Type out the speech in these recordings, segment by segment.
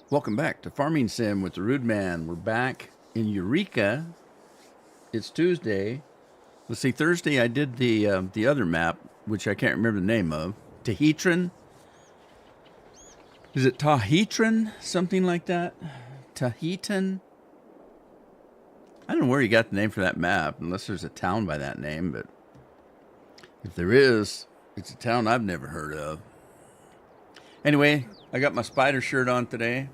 Welcome back to Farming Sim with the Rude Man. We're back in Eureka. It's Tuesday. Let's see. Thursday I did the other map, which I can't remember the name of. Tahitran. Is it Tahitran? Something like that. Tahitan. I don't know where you got the name for that map, unless there's a town by that name. But if there is, it's a town I've never heard of. Anyway, I got my spider shirt on today.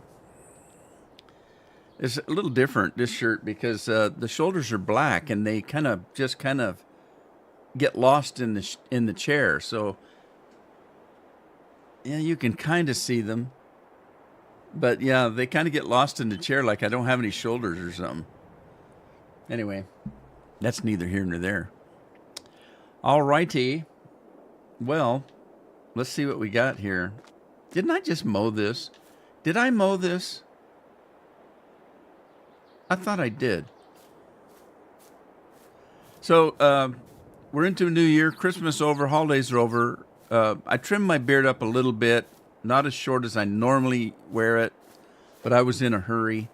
It's a little different, this shirt, because the shoulders are black and they kind of get lost in the chair. So yeah, you can kind of see them, but yeah, they kind of get lost in the chair, like I don't have any shoulders or something. Anyway, that's neither here nor there. All righty. Well, let's see what we got here. Didn't I just mow this? Did I mow this? I thought I did. So we're into a new year. Christmas over. Holidays are over. I trimmed my beard up a little bit. Not as short as I normally wear it. But I was in a hurry.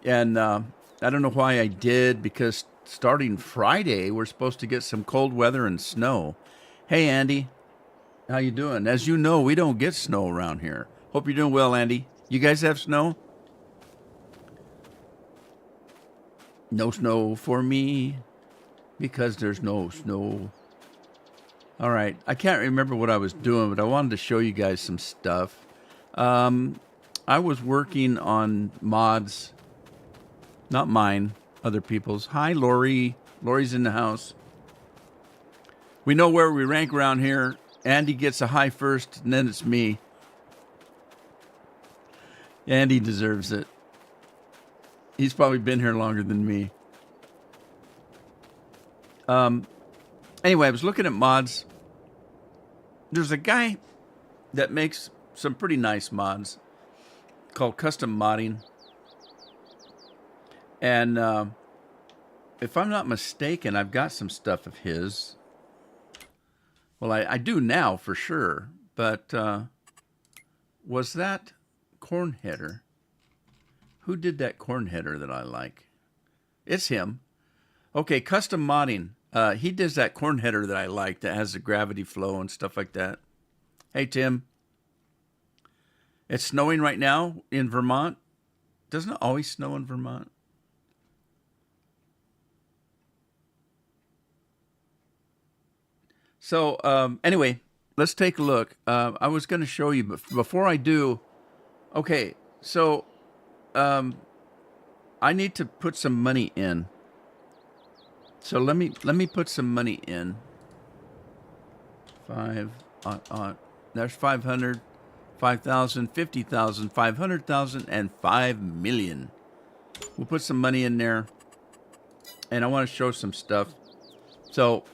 And I don't know why I did. Because starting Friday, we're supposed to get some cold weather and snow. Hey, Andy. How you doing? As you know, we don't get snow around here. Hope you're doing well, Andy. You guys have snow? No snow for me, because there's no snow. All right. I can't remember what I was doing, but I wanted to show you guys some stuff. I was working on mods. Not mine, other people's. Hi, Lori. Lori's in the house. We know where we rank around here. Andy gets a high first, and then it's me. Andy deserves it. He's probably been here longer than me. Anyway, I was looking at mods. There's a guy that makes some pretty nice mods called Custom Modding. And if I'm not mistaken, I've got some stuff of his. Well, I do now for sure. But was that corn header? Who did that corn header that I like? It's him. Okay, Custom Modding. He does that corn header that I like that has the gravity flow and stuff like that. Hey, Tim. It's snowing right now in Vermont. Doesn't it always snow in Vermont? So, anyway, let's take a look. I was going to show you, but before I do, okay, so I need to put some money in. So let me put some money in. There's 500, 5,000, 50,000, 500,000, and 5 million. We'll put some money in there, and I want to show some stuff. So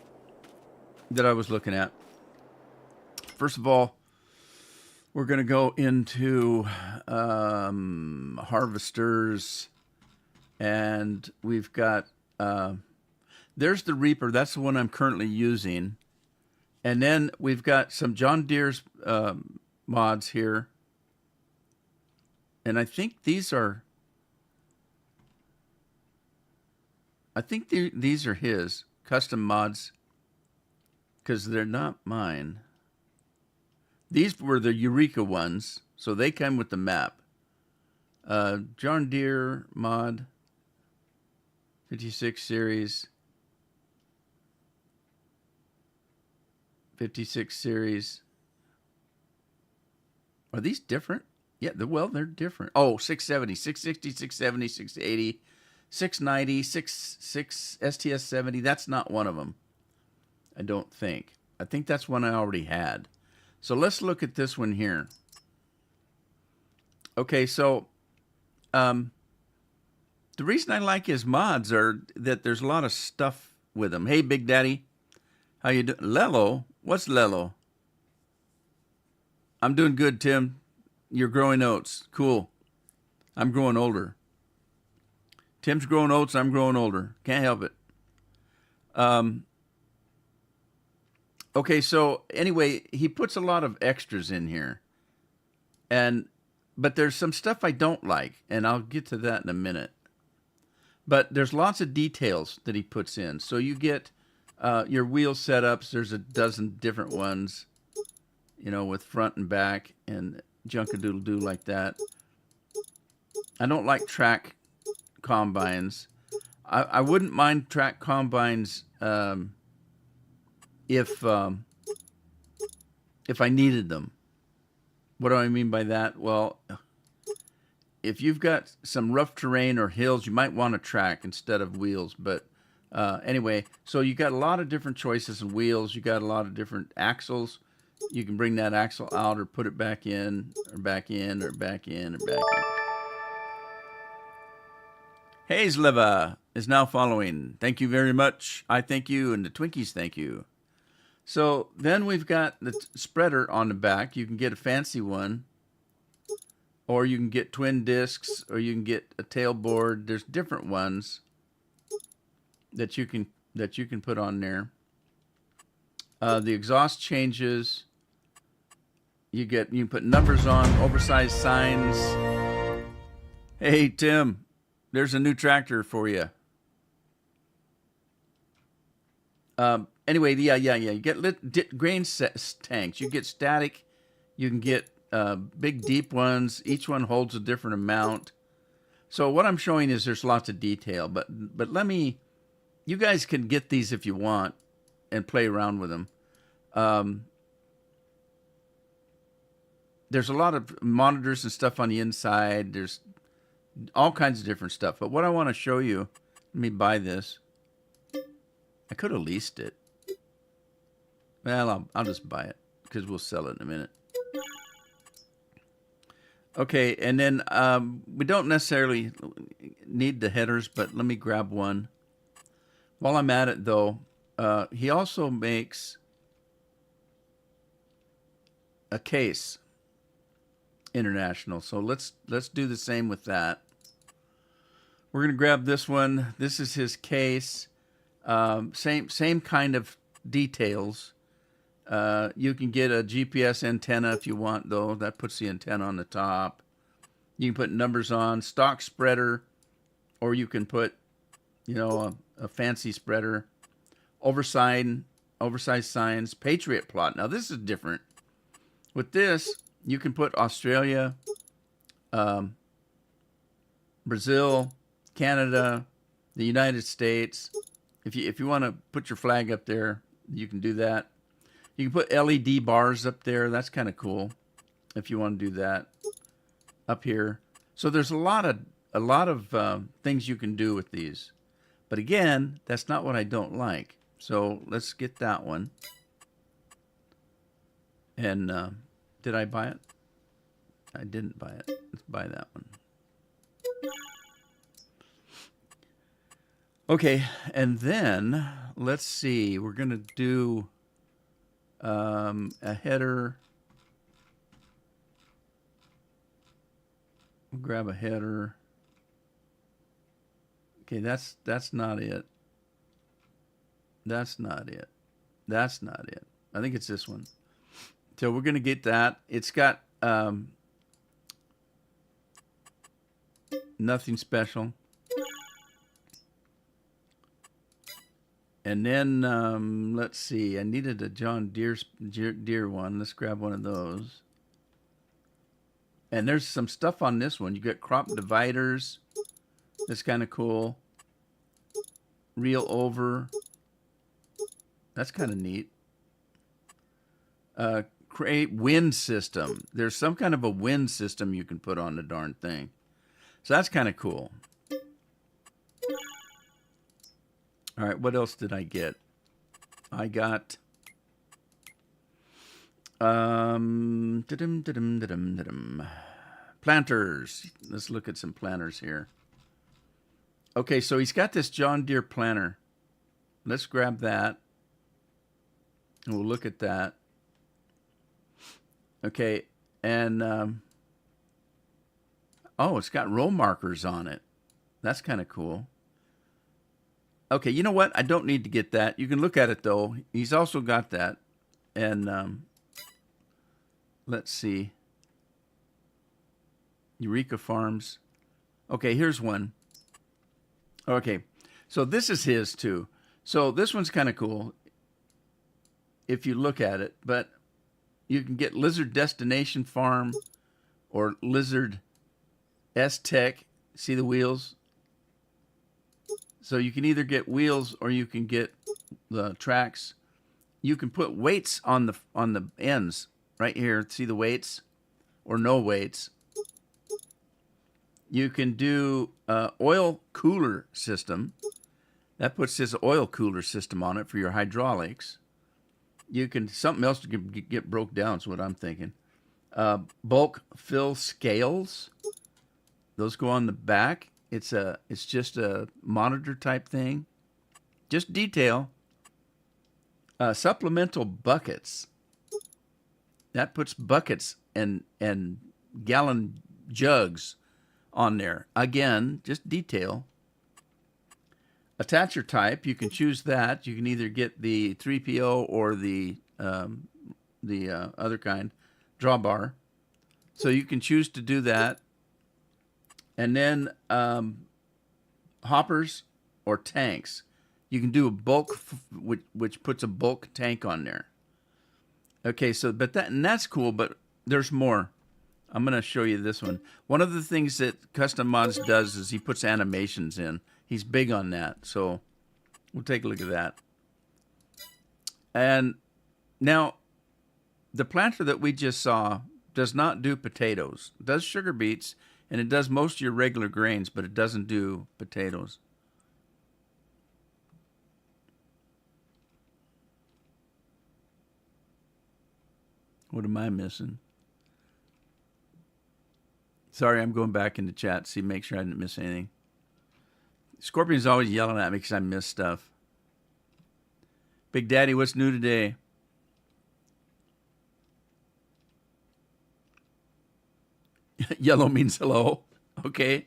that I was looking at. First of all, we're going to go into harvesters, and we've got, there's the Reaper. That's the one I'm currently using. And then we've got some John Deere's mods here. And I think these are, these are his custom mods, because they're not mine. These were the Eureka ones, so they come with the map. John Deere mod, 56 series, 56 series. Are these different? Yeah, they're different. Oh, 670, 660, 670, 680, 690, 6 STS 70. That's not one of them, I don't think. I think that's one I already had. So let's look at this one here. Okay, so The reason I like his mods are that there's a lot of stuff with them. Hey, Big Daddy, how you doing? Lelo, what's Lelo? I'm doing good, Tim. You're growing oats. Cool. I'm growing older. Tim's growing oats. I'm growing older. Can't help it. Okay, so anyway, he puts a lot of extras in here, but there's some stuff I don't like, and I'll get to that in a minute. But there's lots of details that he puts in. So you get your wheel setups. There's a dozen different ones, with front and back and junk-a-doodle-doo like that. I don't like track combines. I wouldn't mind track combines if I needed them. What do I mean by that? Well, if you've got some rough terrain or hills, you might want a track instead of wheels. But anyway, so you got a lot of different choices in wheels. You got a lot of different axles. You can bring that axle out or put it back in, or back in, or back in, or back in. Hazleva is now following. Thank you very much. I thank you, and the Twinkies thank you. So then we've got the spreader on the back. You can get a fancy one, or you can get twin discs, or you can get a tailboard. There's different ones that you can put on there. The exhaust changes. You can put numbers on, oversized signs. Hey Tim, there's a new tractor for you. Anyway, yeah. You get grain tanks. You get static. You can get big, deep ones. Each one holds a different amount. So what I'm showing is there's lots of detail. But you guys can get these if you want and play around with them. There's a lot of monitors and stuff on the inside. There's all kinds of different stuff. But what I want to show you, let me buy this. I could have leased it. Well, I'll just buy it because we'll sell it in a minute. Okay, and then we don't necessarily need the headers, but let me grab one. While I'm at it, though, he also makes a case international. So let's do the same with that. We're going to grab this one. This is his case. Same kind of details. You can get a GPS antenna if you want, though. That puts the antenna on the top. You can put numbers on, stock spreader, or you can put, a fancy spreader, oversized signs, Patriot plot. Now this is different. With this, you can put Australia, Brazil, Canada, the United States. If you want to put your flag up there, you can do that. You can put LED bars up there. That's kind of cool if you want to do that up here. So there's a lot of things you can do with these. But again, that's not what I don't like. So let's get that one. And did I buy it? I didn't buy it. Let's buy that one. Okay, and then let's see. We're going to do a header. We'll grab a header. Okay, that's not it. That's not it. That's not it. I think it's this one. So we're going to get that. It's got nothing special. And then, let's see. I needed a John Deere one. Let's grab one of those. And there's some stuff on this one. You get crop dividers. That's kind of cool. Reel over. That's kind of neat. Create wind system. There's some kind of a wind system you can put on the darn thing. So that's kind of cool. All right, what else did I get? I got planters. Let's look at some planters here. Okay, so he's got this John Deere planter. Let's grab that and we'll look at that. Okay, and oh, it's got row markers on it. That's kind of cool. Okay, you know what? I don't need to get that. You can look at it though. He's also got that. And let's see. Eureka Farms. Okay, here's one. Okay, so this is his too. So this one's kind of cool if you look at it, but you can get Lizard Destination Farm or Lizard S-Tech. See the wheels? So you can either get wheels or you can get the tracks. You can put weights on the ends right here. See the weights or no weights. You can do oil cooler system. That puts this oil cooler system on it for your hydraulics. You can something else to get broke down. Is what I'm thinking. Bulk fill scales. Those go on the back. It's just a monitor type thing. Just detail. Supplemental buckets. That puts buckets and gallon jugs on there. Again, just detail. Attacher type, you can choose that. You can either get the 3PO or the other kind, drawbar. So you can choose to do that. And then hoppers or tanks. You can do a bulk, which puts a bulk tank on there. Okay, so that's cool, but there's more. I'm going to show you this one. One of the things that Custom Mods does is he puts animations in. He's big on that, so we'll take a look at that. And now, the planter that we just saw does not do potatoes. It does sugar beets, and it does most of your regular grains, but it doesn't do potatoes. What am I missing? Sorry, I'm going back into chat to see, make sure I didn't miss anything. Scorpion's always yelling at me because I miss stuff. Big Daddy, what's new today? Yellow means hello. Okay.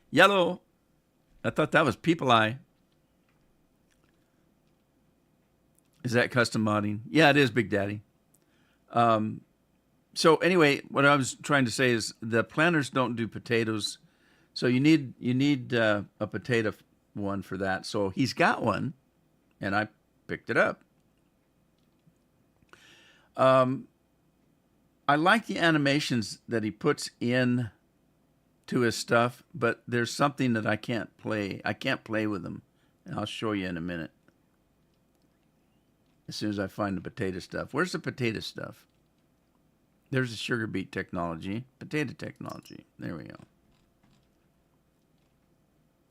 Yellow. I thought that was people eye. Is that custom modding? Yeah, it is, Big Daddy. So anyway, what I was trying to say is the planters don't do potatoes. So you need a potato one for that. So he's got one, and I picked it up. I like the animations that he puts in to his stuff, but there's something that I can't play. I can't play with them, and I'll show you in a minute. As soon as I find the potato stuff. Where's the potato stuff? There's the sugar beet technology, potato technology. There we go.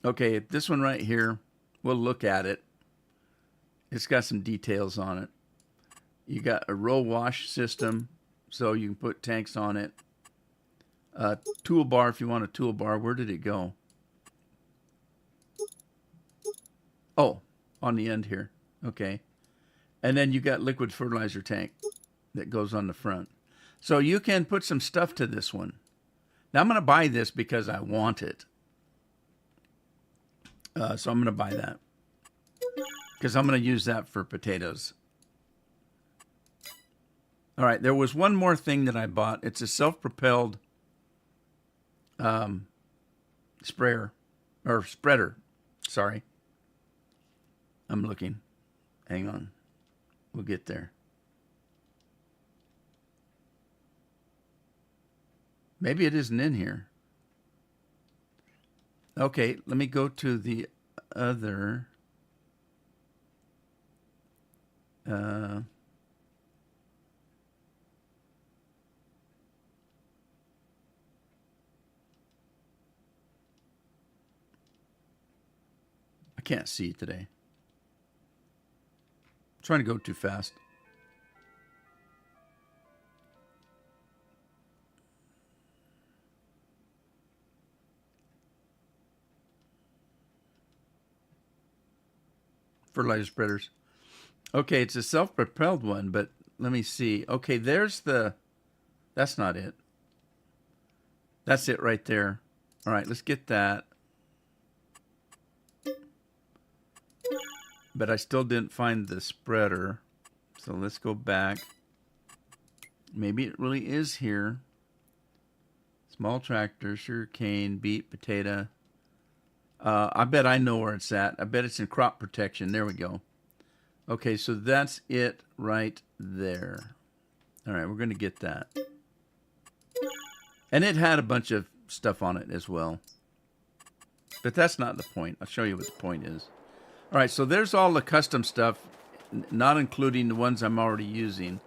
Okay, this one right here, we'll look at it. It's got some details on it. You got a row wash system, so you can put tanks on it. Toolbar if you want a toolbar. Where did it go? Oh, on the end here. Okay. And then you got liquid fertilizer tank that goes on the front. So you can put some stuff to this one. Now I'm going to buy this because I want it. So I'm going to buy that. Because I'm going to use that for potatoes. All right, there was one more thing that I bought. It's a self-propelled sprayer. Or spreader. Sorry. I'm looking. Hang on. We'll get there. Maybe it isn't in here. Okay, let me go to the other. I can't see today. I'm trying to go too fast. fertilizer spreaders. Okay, it's a self-propelled one, but let me see. Okay, there's the... That's not it. That's it right there. All right, let's get that. But I still didn't find the spreader. So let's go back. Maybe it really is here. Small tractor, sugarcane, beet, potato. I bet I know where it's at. I bet it's in crop protection. There we go. Okay, so that's it right there. All right, we're going to get that. And it had a bunch of stuff on it as well. But that's not the point. I'll show you what the point is. All right, so there's all the custom stuff, not including the ones I'm already using,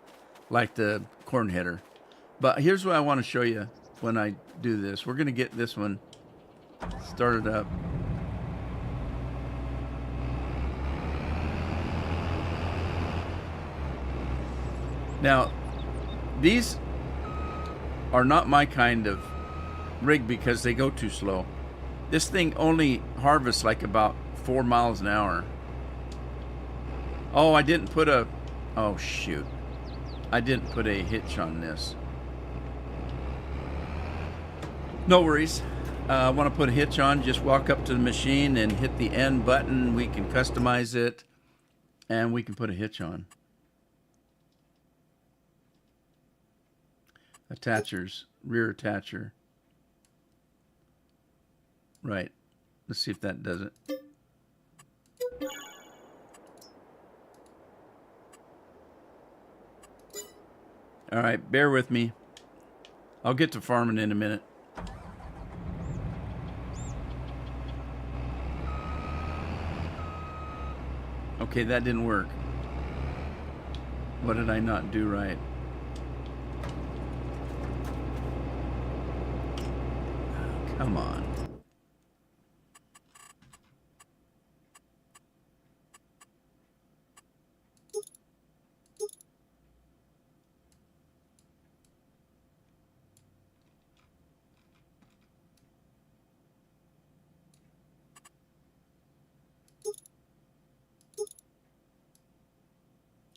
like the corn header. But here's what I want to show you when I do this. We're going to get this one started up. Now, these are not my kind of rig because they go too slow. This thing only harvests like about 4 miles an hour. Oh, I didn't put a... Oh, shoot. I didn't put a hitch on this. No worries. I want to put a hitch on. Just walk up to the machine and hit the N button. We can customize it. And we can put a hitch on. Attachers. Rear attacher. Right. Let's see if that does it. All right, bear with me. I'll get to farming in a minute. Okay, that didn't work. What did I not do right? Oh, come on.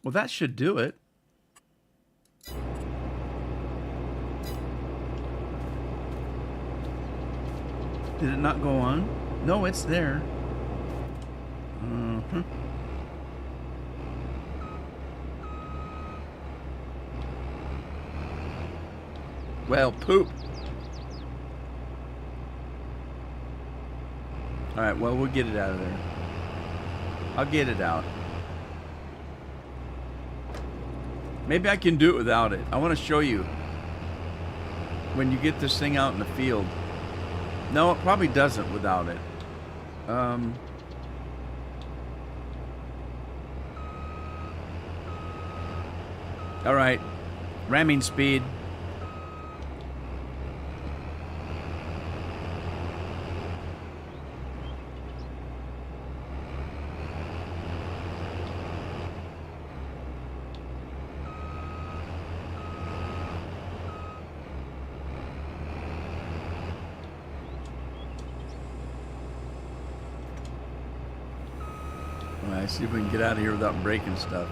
Well, that should do it. Did it not go on? No, it's there. Well, poop. All right, well, we'll get it out of there. I'll get it out. Maybe I can do it without it. I want to show you when you get this thing out in the field. No, it probably doesn't without it. All right, ramming speed. All right, see if we can get out of here without breaking stuff.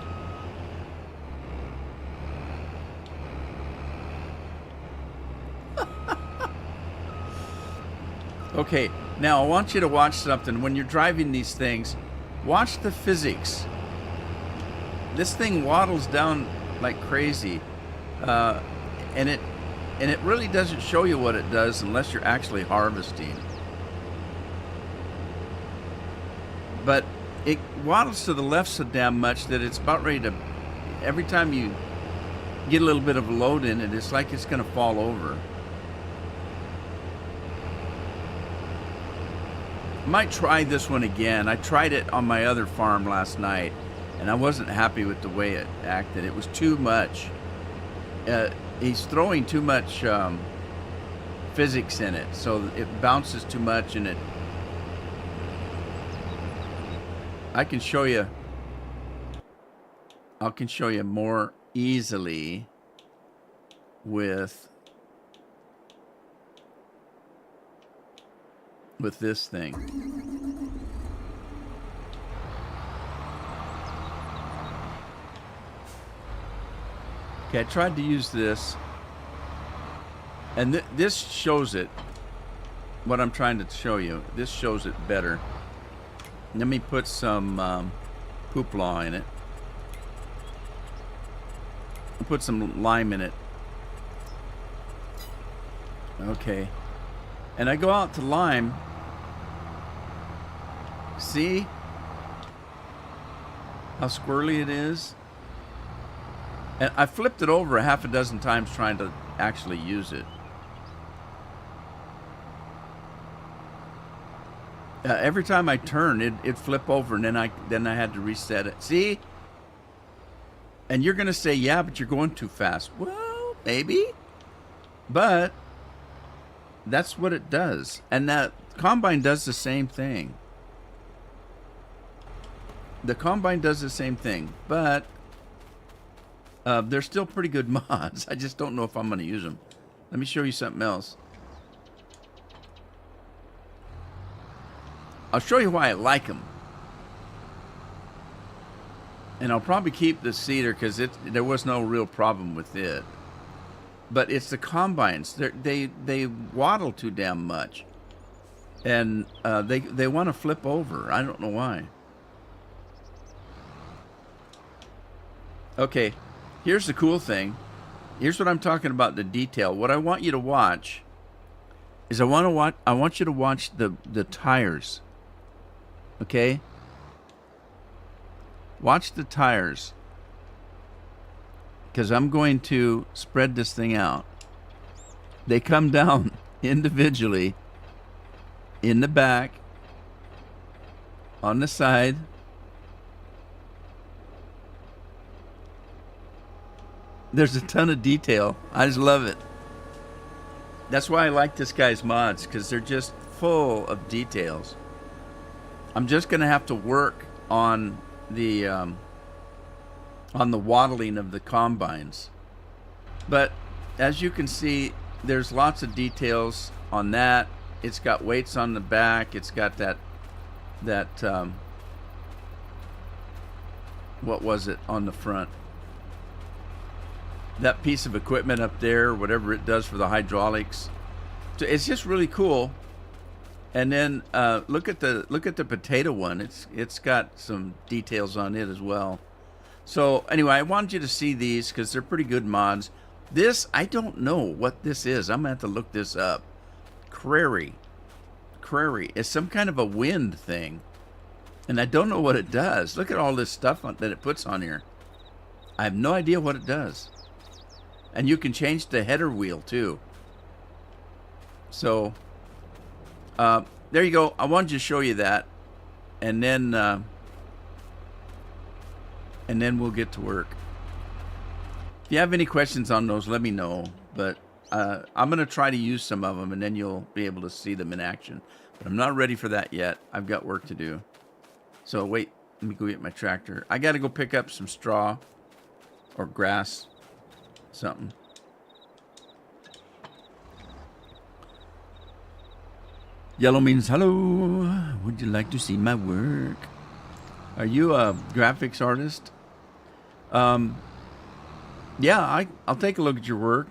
Okay, now I want you to watch something. When you're driving these things, watch the physics. This thing waddles down like crazy, and it really doesn't show you what it does unless you're actually harvesting. But it waddles to the left so damn much that it's about ready to, every time you get a little bit of a load in it, it's like it's going to fall over. Might try this one again. I tried it on my other farm last night, and I wasn't happy with the way it acted. It was too much. He's throwing too much physics in it, so it bounces too much, and I can show you. I can show you more easily with this thing. Okay, I tried to use this, and this shows it. What I'm trying to show you, this shows it better. Let me put some hoopla in it. I'll put some lime in it. Okay. And I go out to lime. See how squirrely it is? And I flipped it over a half a dozen times trying to actually use it. Every time I turn, it'd flip over, and then I had to reset it. See? And you're gonna say, yeah, but you're going too fast. Well, maybe, but that's what it does. And that Combine does the same thing. The Combine does the same thing, but they're still pretty good mods. I just don't know if I'm gonna use them. Let me show you something else. I'll show you why I like them. And I'll probably keep the cedar because there was no real problem with it. But it's the Combines. They waddle too damn much. And they want to flip over. I don't know why. Okay, here's the cool thing. Here's what I'm talking about, the detail. What I want you to watch is I want you to watch the tires. Okay? Watch the tires. Because I'm going to spread this thing out. They come down individually in the back, on the side. There's a ton of detail. I just love it. That's why I like this guy's mods, because they're just full of details. I'm just going to have to work on the waddling of the Combines. But as you can see, there's lots of details on that. It's got weights on the back. It's got that what was it on the front? That piece of equipment up there, whatever it does for the hydraulics. So it's just really cool. And then look at the potato one. It's got some details on it as well. So anyway, I wanted you to see these because they're pretty good mods. This, I don't know what this is. I'm gonna have to look this up. Crary. It's some kind of a wind thing, and I don't know what it does. Look at all this stuff that it puts on here. I have no idea what it does. And you can change the header wheel too. So there you go. I wanted to show you that, and then we'll get to work. If you have any questions on those, let me know. But I'm going to try to use some of them, and then you'll be able to see them in action. But I'm not ready for that yet. I've got work to do. So wait, let me go get my tractor. I got to go pick up some straw or grass, something. Yellow means hello. Would you like to see my work? Are you a graphics artist? Yeah, I'll take a look at your work,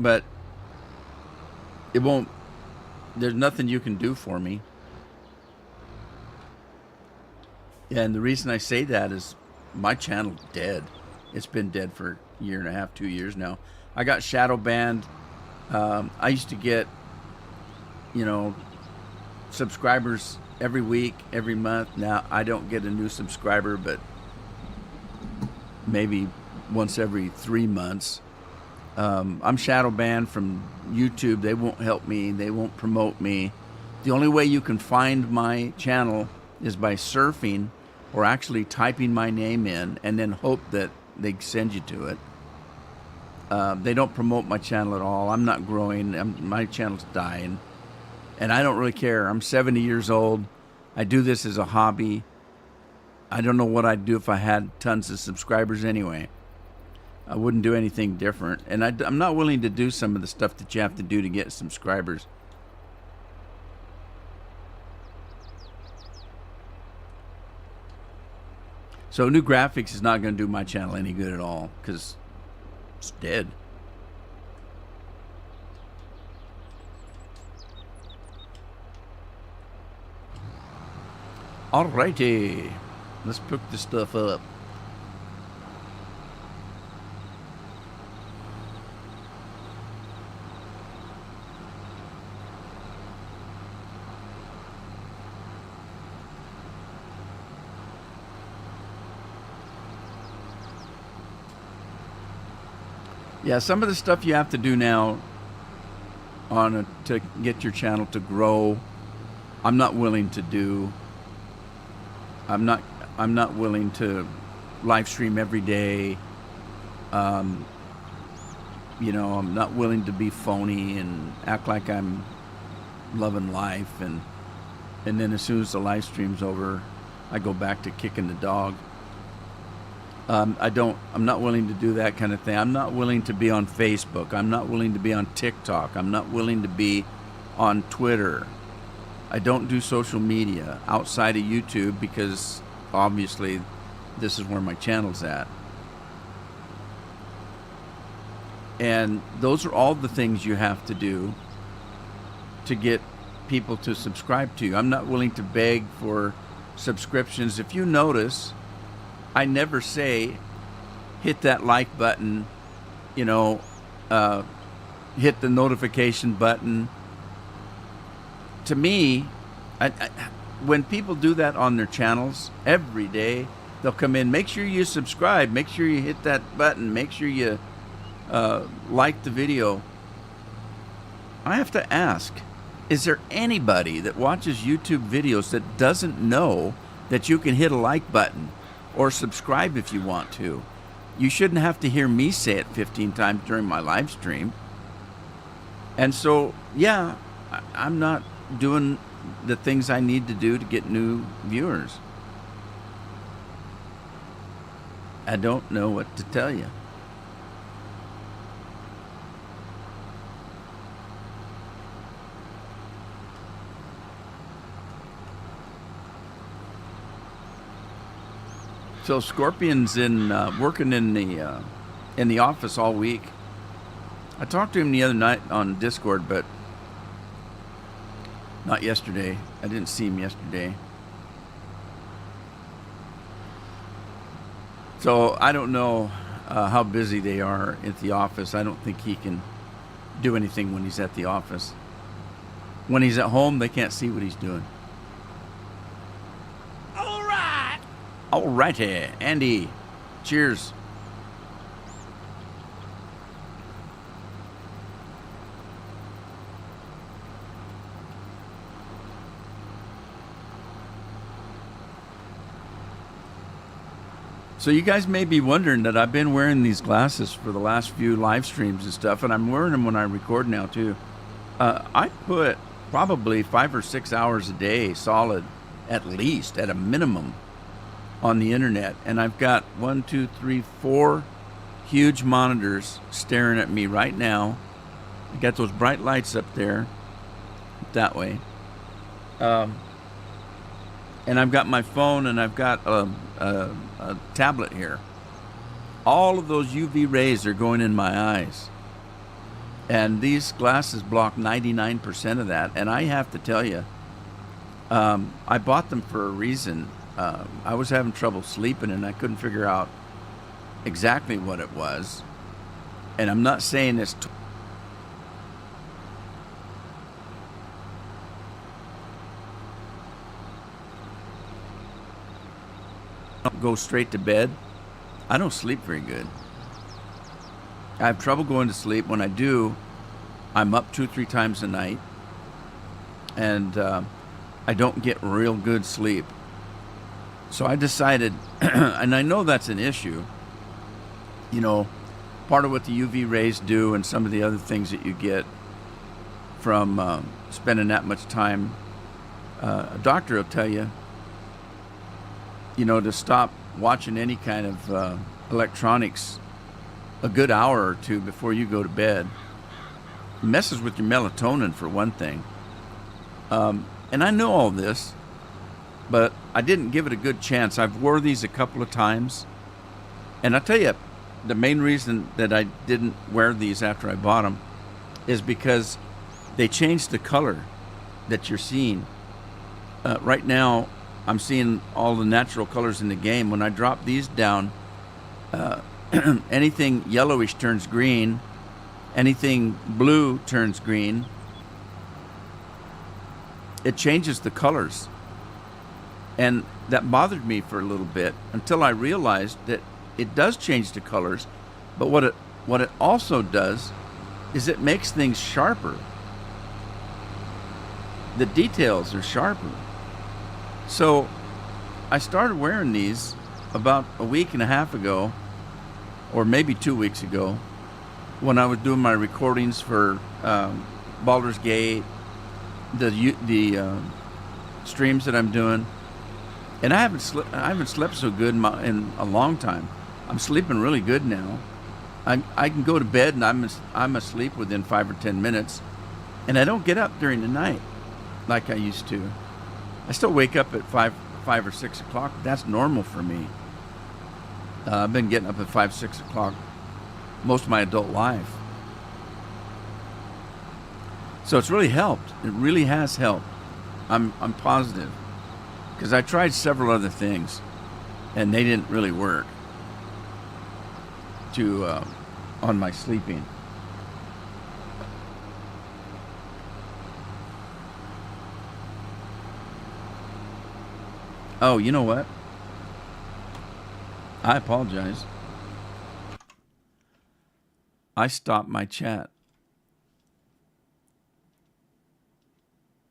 but it won't. There's nothing you can do for me. And the reason I say that is my channel's dead. It's been dead for a year and a half, 2 years now. I got shadow banned. I used to get, subscribers every week, every month. Now I don't get a new subscriber, but maybe once every 3 months. I'm shadow banned from YouTube. They won't help me. They won't promote me. The only way you can find my channel is by surfing or actually typing my name in and then hope that they send you to it. They don't promote my channel at all. I'm not growing. My channel's dying. And I don't really care. I'm 70 years old. I do this as a hobby. I don't know what I'd do if I had tons of subscribers anyway. I wouldn't do anything different. And I'm not willing to do some of the stuff that you have to do to get subscribers. So new graphics is not going to do my channel any good at all, because It's dead. Alrighty. Let's pick this stuff up. Yeah, some of the stuff you have to do now to get your channel to grow, I'm not willing to do. I'm not willing to live stream every day. You know, I'm not willing to be phony and act like I'm loving life, and then as soon as the live stream's over, I go back to kicking the dog. I'm not willing to do that kind of thing. I'm not willing to be on Facebook. I'm not willing to be on TikTok. I'm not willing to be on Twitter. I don't do social media outside of YouTube because obviously this is where my channel's at. And those are all the things you have to do to get people to subscribe to you. I'm not willing to beg for subscriptions. If you notice, I never say hit that like button, you know, hit the notification button. To me, when people do that on their channels every day, they'll come in, make sure you subscribe, make sure you hit that button, make sure you like the video. I have to ask, is there anybody that watches YouTube videos that doesn't know that you can hit a like button or subscribe if you want to? You shouldn't have to hear me say it 15 times during my live stream. And so, yeah, I'm not doing the things I need to do to get new viewers. I don't know what to tell you. So Scorpion's working in the office all week. I talked to him the other night on Discord, but not yesterday. I didn't see him yesterday. So I don't know how busy they are at the office. I don't think he can do anything when he's at the office. When he's at home, they can't see what he's doing. Alrighty, Andy. Cheers. So you guys may be wondering that I've been wearing these glasses for the last few live streams and stuff, and I'm wearing them when I record now too. I put probably 5 or 6 hours a day solid, at least, at a minimum, on the internet, and I've got 1, 2, 3, 4 huge monitors staring at me right now. I got those bright lights up there that way, and I've got my phone, and I've got a tablet here. All of those UV rays are going in my eyes, and these glasses block 99% of that. And I have to tell you, I bought them for a reason. I was having trouble sleeping, and I couldn't figure out exactly what it was. And I'm not saying this go straight to bed. I don't sleep very good. I have trouble going to sleep. When I do, I'm up 2-3 times a night, and I don't get real good sleep. So I decided, and I know that's an issue, you know, part of what the UV rays do and some of the other things that you get from spending that much time, a doctor will tell you, you know, to stop watching any kind of electronics a good hour or two before you go to bed. It messes with your melatonin, for one thing. And I know all this, but I didn't give it a good chance. I've wore these a couple of times, and I tell you, the main reason that I didn't wear these after I bought them is because they changed the color that you're seeing. Right now, I'm seeing all the natural colors in the game. When I drop these down, anything yellowish turns green, anything blue turns green. It changes the colors. And that bothered me for a little bit until I realized that it does change the colors, but what it also does is it makes things sharper. The details are sharper. So I started wearing these about a week and a half ago, or maybe 2 weeks ago, when I was doing my recordings for Baldur's Gate, the streams that I'm doing, and I haven't slept so good in a long time. I'm sleeping really good now. I can go to bed and I'm asleep within 5 or 10 minutes, and I don't get up during the night like I used to. I still wake up at 5 or 6 o'clock. That's normal for me. I've been getting up at 5, 6 o'clock most of my adult life. So it's really helped. It really has helped. I'm positive, because I tried several other things, and they didn't really work on my sleeping. Oh, you know what? I apologize. I stopped my chat.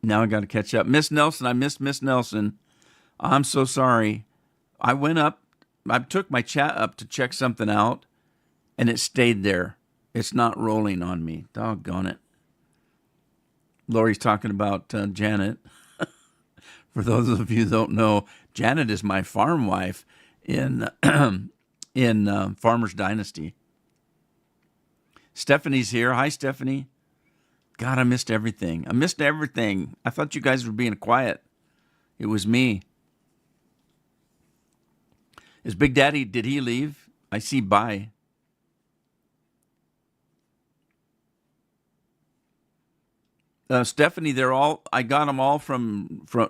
Now I got to catch up. Miss Nelson, I missed Miss Nelson. I'm so sorry. I took my chat up to check something out, and it stayed there. It's not rolling on me. Doggone it. Lori's talking about Janet. For those of you who don't know, Janet is my farm wife in Farmer's Dynasty. Stephanie's here. Hi, Stephanie. God, I missed everything. I thought you guys were being quiet. It was me. Is Big Daddy, did he leave? I see bye. Stephanie, I got them all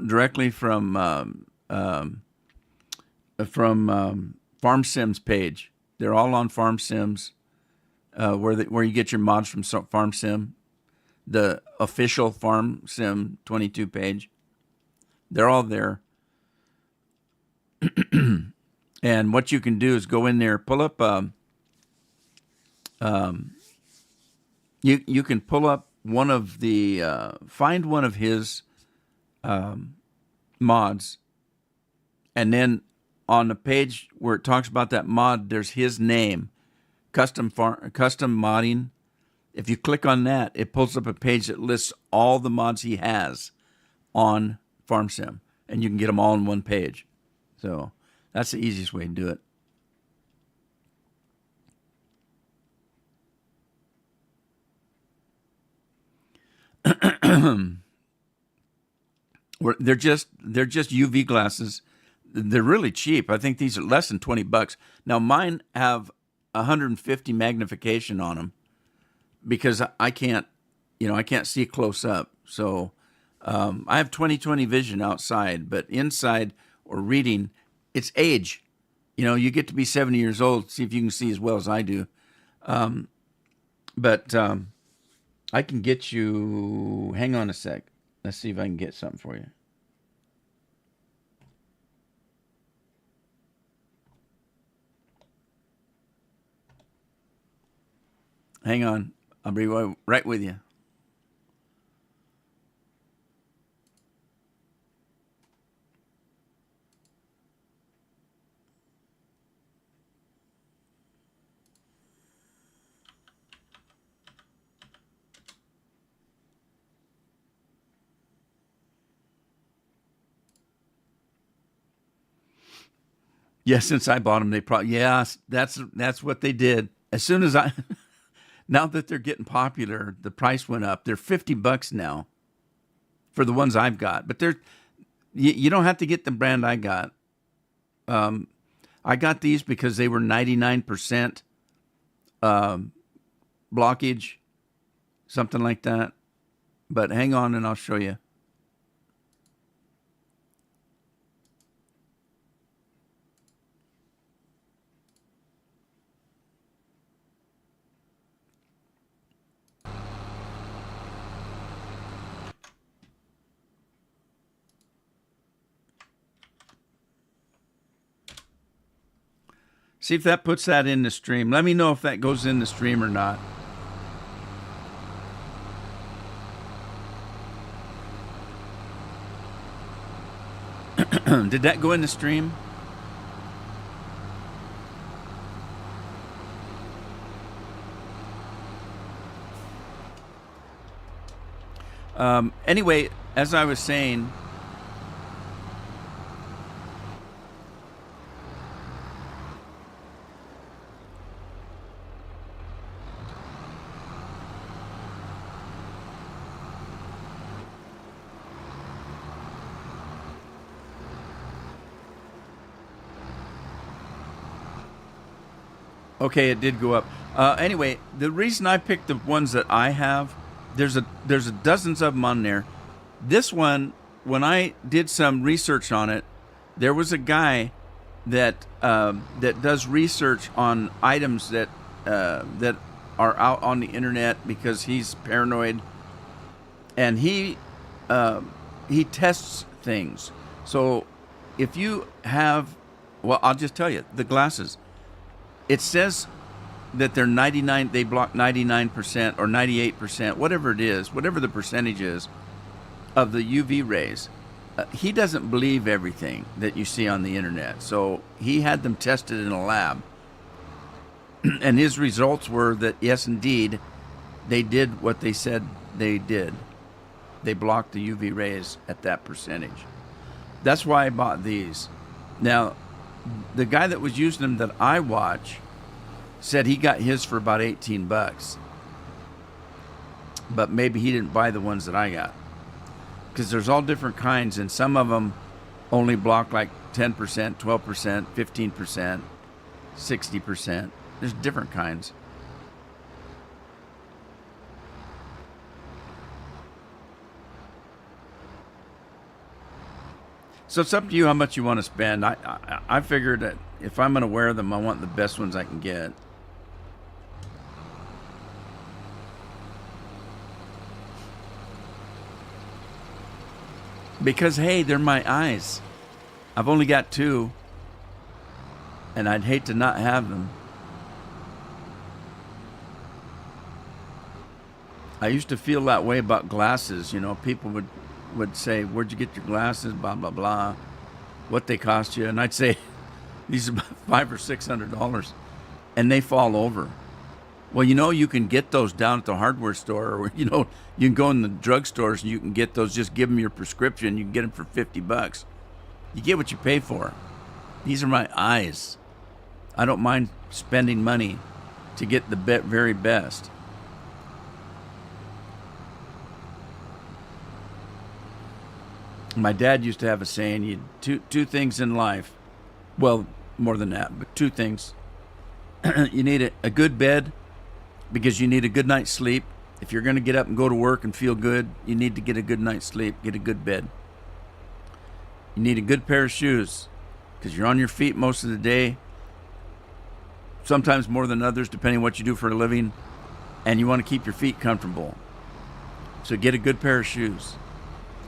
directly from Farm Sims page. They're all on Farm Sims, where you get your mods from Farm Sim, the official Farm Sim 22 page. They're all there. And what you can do is go in there, pull up. You can pull up one of the find one of his mods, and then on the page where it talks about that mod, there's his name, custom modding. If you click on that, it pulls up a page that lists all the mods he has on FarmSim, and you can get them all in one page. So that's the easiest way to do it. They're just UV glasses. They're really cheap. I think these are less than $20. Now mine have 150 magnification on them because I can't see close up. So I have 20/20 vision outside, but inside or reading, it's age. You get to be 70 years old, see if you can see as well as I do. But I can get you, hang on a sec. Let's see if I can get something for you. Hang on. I'll be right with you. Yeah, since I bought them, they probably, that's what they did. As soon as now that they're getting popular, the price went up. They're $50 now for the ones I've got. But you don't have to get the brand I got. I got these because they were 99% blockage, something like that. But hang on and I'll show you. See if that puts that in the stream. Let me know if that goes in the stream or not. Did that go in the stream? Anyway, as I was saying, okay, it did go up. Anyway, the reason I picked the ones that I have, there's a dozens of them on there. This one, when I did some research on it, there was a guy that that does research on items that that are out on the internet because he's paranoid, and he tests things. So if you have, well, I'll just tell you, the glasses. It says that they're 99, they block 99% or 98%, whatever it is, whatever the percentage is of the UV rays. He doesn't believe everything that you see on the internet. So he had them tested in a lab. And his results were that, yes, indeed, they did what they said they did. They blocked the UV rays at that percentage. That's why I bought these. Now, the guy that was using them that I watch said he got his for about $18, but maybe he didn't buy the ones that I got, because there's all different kinds, and some of them only block like 10%, 12%, 15%, 60%. There's different kinds. So it's up to you how much you want to spend. I figured that if I'm going to wear them, I want the best ones I can get. Because, hey, they're my eyes. I've only got two, and I'd hate to not have them. I used to feel that way about glasses. You know, people would say, where'd you get your glasses, blah, blah, blah, what they cost you. And I'd say, these are about $500 or $600, and they fall over. Well, you know, you can get those down at the hardware store, or, you know, you can go in the drugstores and you can get those, just give them your prescription. You can get them for $50. You get what you pay for. These are my eyes. I don't mind spending money to get the very best. My dad used to have a saying, you two things in life. Well, more than that, but two things. You need a good bed, because you need a good night's sleep. If you're going to get up and go to work and feel good, you need to get a good night's sleep, get a good bed. You need a good pair of shoes, because you're on your feet most of the day, sometimes more than others, depending on what you do for a living, and you want to keep your feet comfortable. So get a good pair of shoes.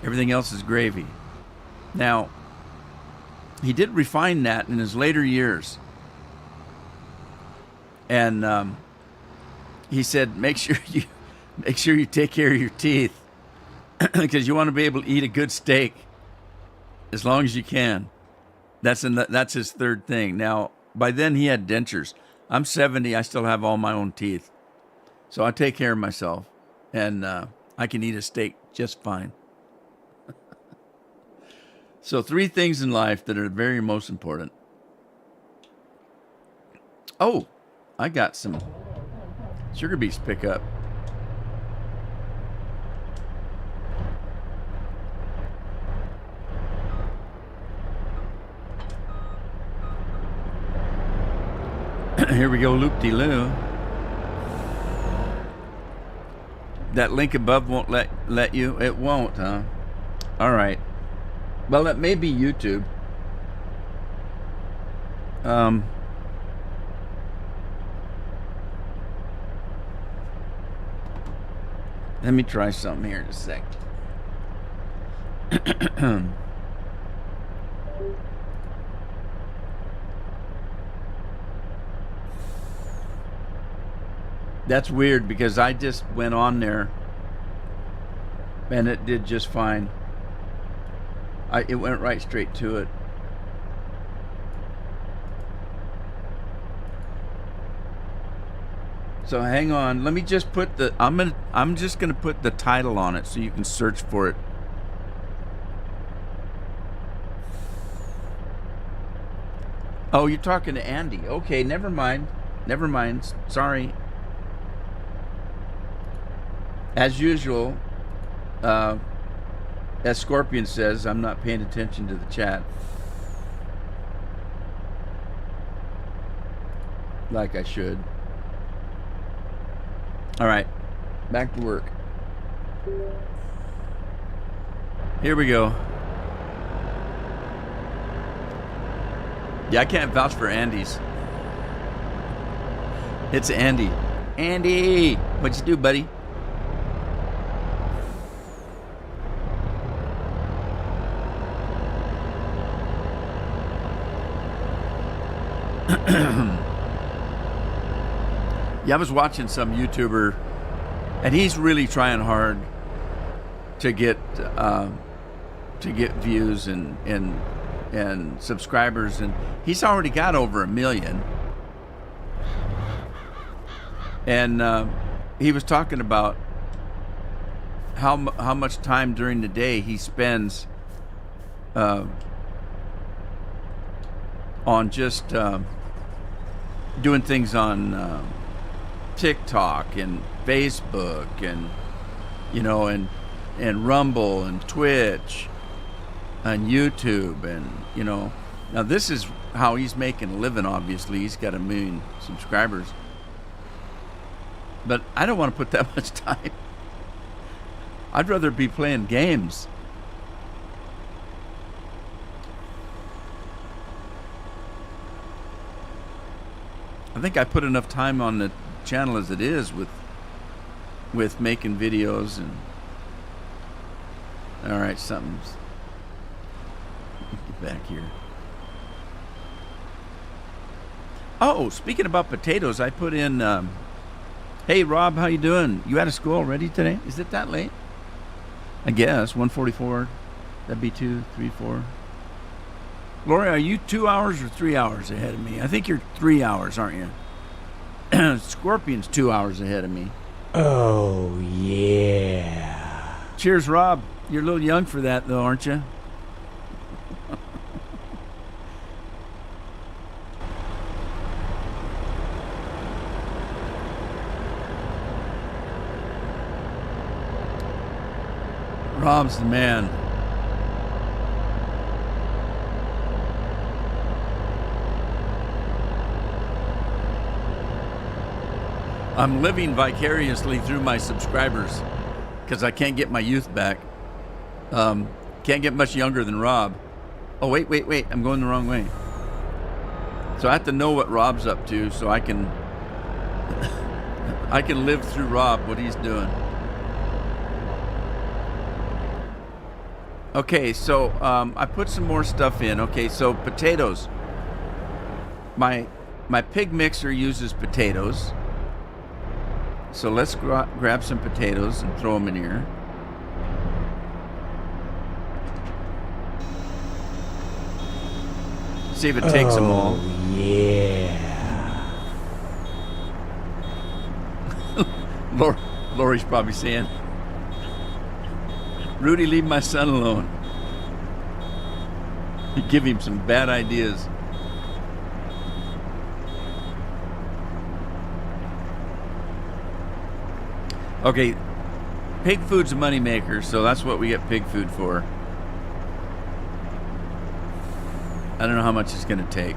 Everything else is gravy. Now, he did refine that in his later years. And he said, make sure you take care of your teeth, because you want to be able to eat a good steak as long as you can. That's his third thing. Now, by then he had dentures. I'm 70. I still have all my own teeth. So I take care of myself, and I can eat a steak just fine. So 3 things in life that are very most important. Oh, I got some sugar beets to pick up. Here we go, loop-de-loo. That link above won't let you? It won't, huh? All right. Well, it may be YouTube. Let me try something here in a sec. That's weird because I just went on there and it did just fine. It went right straight to it. So hang on, let me just put the I'm just gonna put the title on it so you can search for it. Oh, you're talking to Andy. Okay, never mind. Never mind. Sorry. As usual, as Scorpion says, I'm not paying attention to the chat. Like I should. All right, back to work. Here we go. Yeah, I can't vouch for Andy's. It's Andy. Andy, what'd you do, buddy? Yeah, I was watching some YouTuber, and he's really trying hard to get views and subscribers, and he's already got over 1 million. And he was talking about how much time during the day he spends on just doing things on TikTok and Facebook and and Rumble and Twitch and YouTube, and now this is how he's making a living. Obviously, he's got 1 million subscribers, but I don't want to put that much time. I'd rather be playing games. I think I put enough time on the channel as it is with making videos. And all right, something's get back here. Oh, speaking about potatoes, I put in hey Rob, how you doing? You out of school already today? Is it that late? I guess 1:44. That'd be 2, 3, 4. Lori, are you 2 hours or 3 hours ahead of me? I think you're 3 hours, aren't you? Scorpion's 2 hours ahead of me. Oh, yeah. Cheers, Rob. You're a little young for that, though, aren't you? Rob's the man. I'm living vicariously through my subscribers because I can't get my youth back. Can't get much younger than Rob. Oh, wait. I'm going the wrong way. So I have to know what Rob's up to so I can live through Rob, what he's doing. Okay, so I put some more stuff in. Okay, so potatoes. My pig mixer uses potatoes. So let's grab some potatoes and throw them in here. See if it takes them all. Yeah. Lori's probably saying, Rudy, leave my son alone. You give him some bad ideas. Okay, pig food's a moneymaker, so that's what we get pig food for. I don't know how much it's going to take.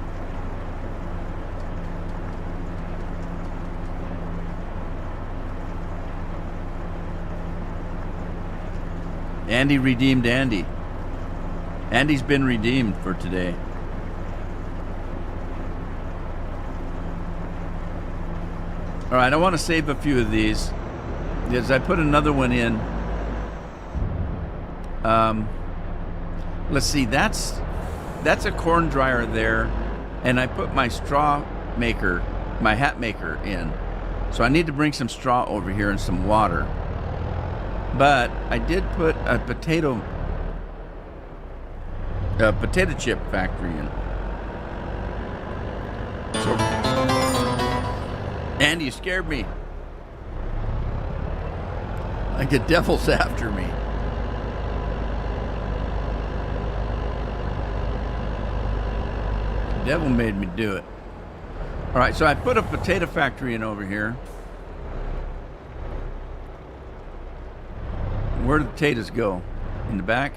Andy redeemed Andy. Andy's been redeemed for today. All right, I want to save a few of these because I put another one in. Let's see, that's a corn dryer there, and I put my straw maker, my hat maker in. So I need to bring some straw over here and some water. But I did put a potato chip factory in. So, Andy, you scared me. Like the devil's after me. The devil made me do it. All right, so I put a potato factory in over here. Where do the potatoes go? In the back?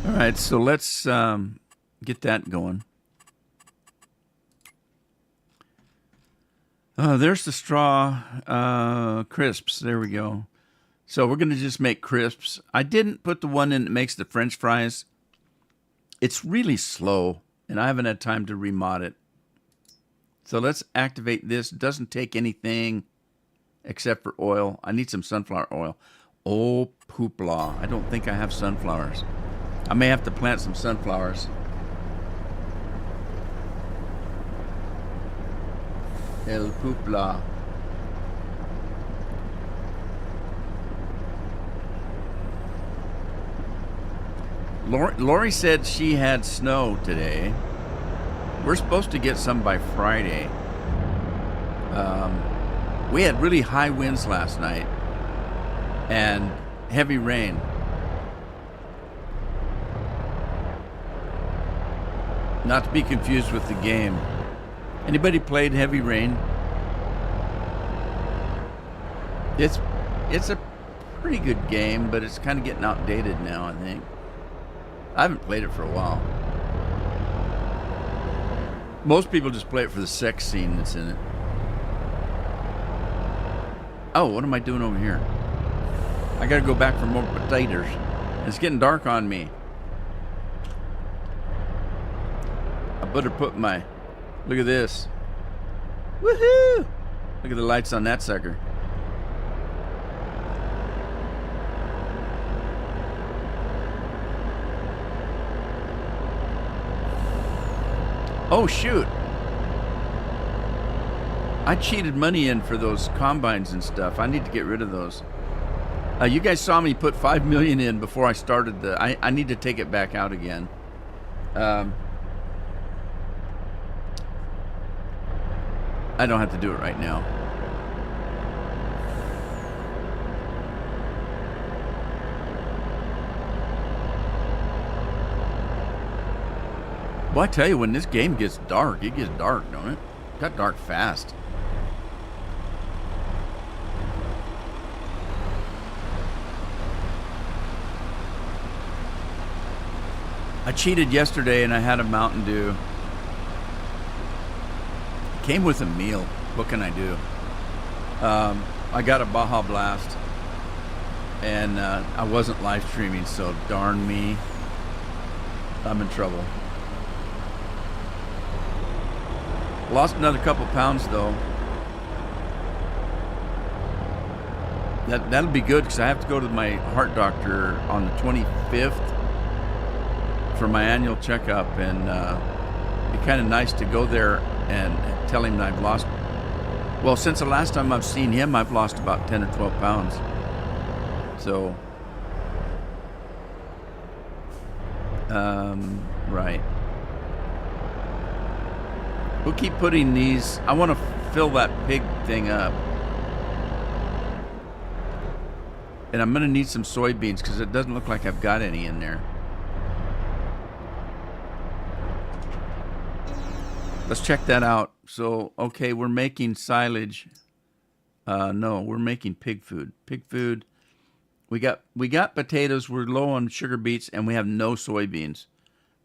All right, so let's get that going. Oh, there's the straw crisps. There we go. So we're going to just make crisps. I didn't put the one in that makes the French fries. It's really slow, and I haven't had time to remod it. So let's activate this. It doesn't take anything except for oil. I need some sunflower oil. Oh, poopla. I don't think I have sunflowers. I may have to plant some sunflowers. El poopla. Lori said she had snow today. We're supposed to get some by Friday. We had really high winds last night and heavy rain. Not to be confused with the game. Anybody played Heavy Rain? It's a pretty good game, but it's kind of getting outdated now, I think. I haven't played it for a while. Most people just play it for the sex scene that's in it. Oh, what am I doing over here? I gotta go back for more potatoes. It's getting dark on me. I better put my... Look at this. Woohoo! Look at the lights on that sucker. Oh, shoot. I cheated money in for those combines and stuff. I need to get rid of those. You guys saw me put $5 million in before I started the... I need to take it back out again. I don't have to do it right now. Well, I tell you, when this game gets dark, it gets dark, don't it? It got dark fast. I cheated yesterday and I had a Mountain Dew. It came with a meal. What can I do? I got a Baja Blast and I wasn't live streaming, so darn me. I'm in trouble. Lost another couple pounds though. That'll be good because I have to go to my heart doctor on the 25th for my annual checkup, and it'd be kind of nice to go there and tell him that I've lost. Well, since the last time I've seen him, I've lost about 10 or 12 pounds. So, right. We'll keep putting these. I want to fill that pig thing up. And I'm going to need some soybeans because it doesn't look like I've got any in there. Let's check that out. So, okay, we're making silage. No, we're making pig food. Pig food. We got potatoes. We're low on sugar beets, and we have no soybeans.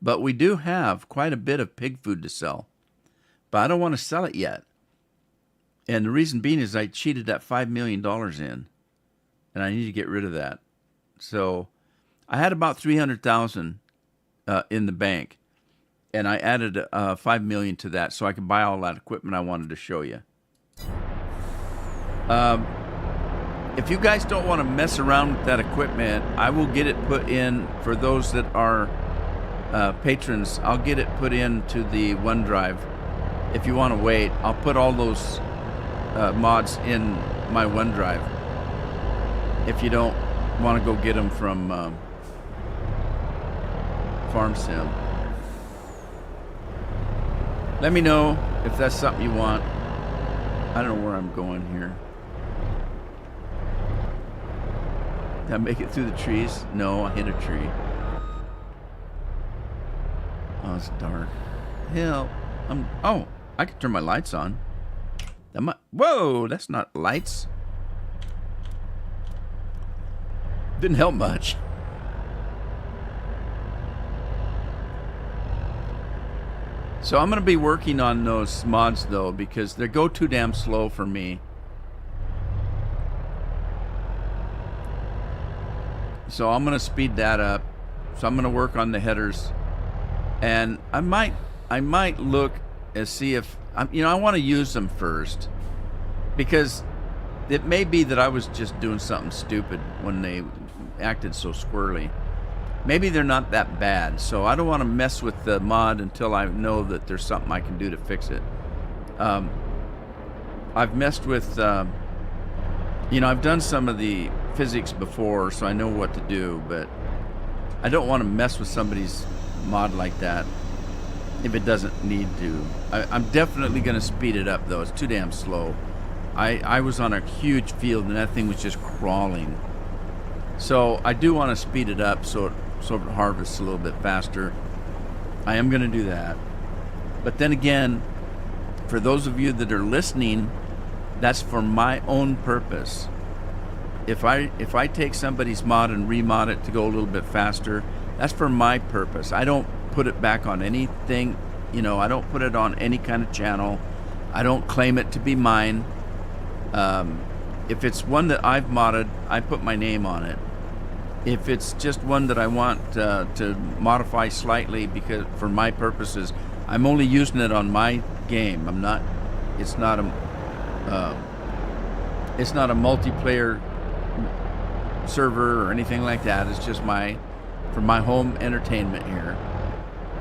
But we do have quite a bit of pig food to sell. But I don't want to sell it yet. And the reason being is I cheated that $5 million in. And I need to get rid of that. So I had about 300,000 in the bank. And I added $5 million to that so I could buy all that equipment I wanted to show you. If you guys don't want to mess around with that equipment, I will get it put in for those that are patrons. I'll get it put into the OneDrive. If you want to wait, I'll put all those mods in my OneDrive. If you don't want to go get them from FarmSim. Let me know if that's something you want. I don't know where I'm going here. Did I make it through the trees? No, I hit a tree. Oh, it's dark. Hell, oh, I can turn my lights on. Whoa, that's not lights. Didn't help much. So I'm going to be working on those mods, though, because they go too damn slow for me. So I'm going to speed that up. So I'm going to work on the headers. And I might look and see if, I want to use them first. Because it may be that I was just doing something stupid when they acted so squirrely. Maybe they're not that bad, so I don't want to mess with the mod until I know that there's something I can do to fix it. I've messed with, I've done some of the physics before, so I know what to do, but I don't want to mess with somebody's mod like that if it doesn't need to. I'm definitely going to speed it up, though. It's too damn slow. I was on a huge field, and that thing was just crawling. So I do want to speed it up so it harvests a little bit faster. I am going to do that. But then again, for those of you that are listening, that's for my own purpose. If I take somebody's mod and remod it to go a little bit faster, that's for my purpose. I don't put it back on anything, I don't put it on any kind of channel. I don't claim it to be mine. If it's one that I've modded, I put my name on it. If it's just one that I want to modify slightly because for my purposes, I'm only using it on my game. It's not a multiplayer server or anything like that. It's just for my home entertainment here.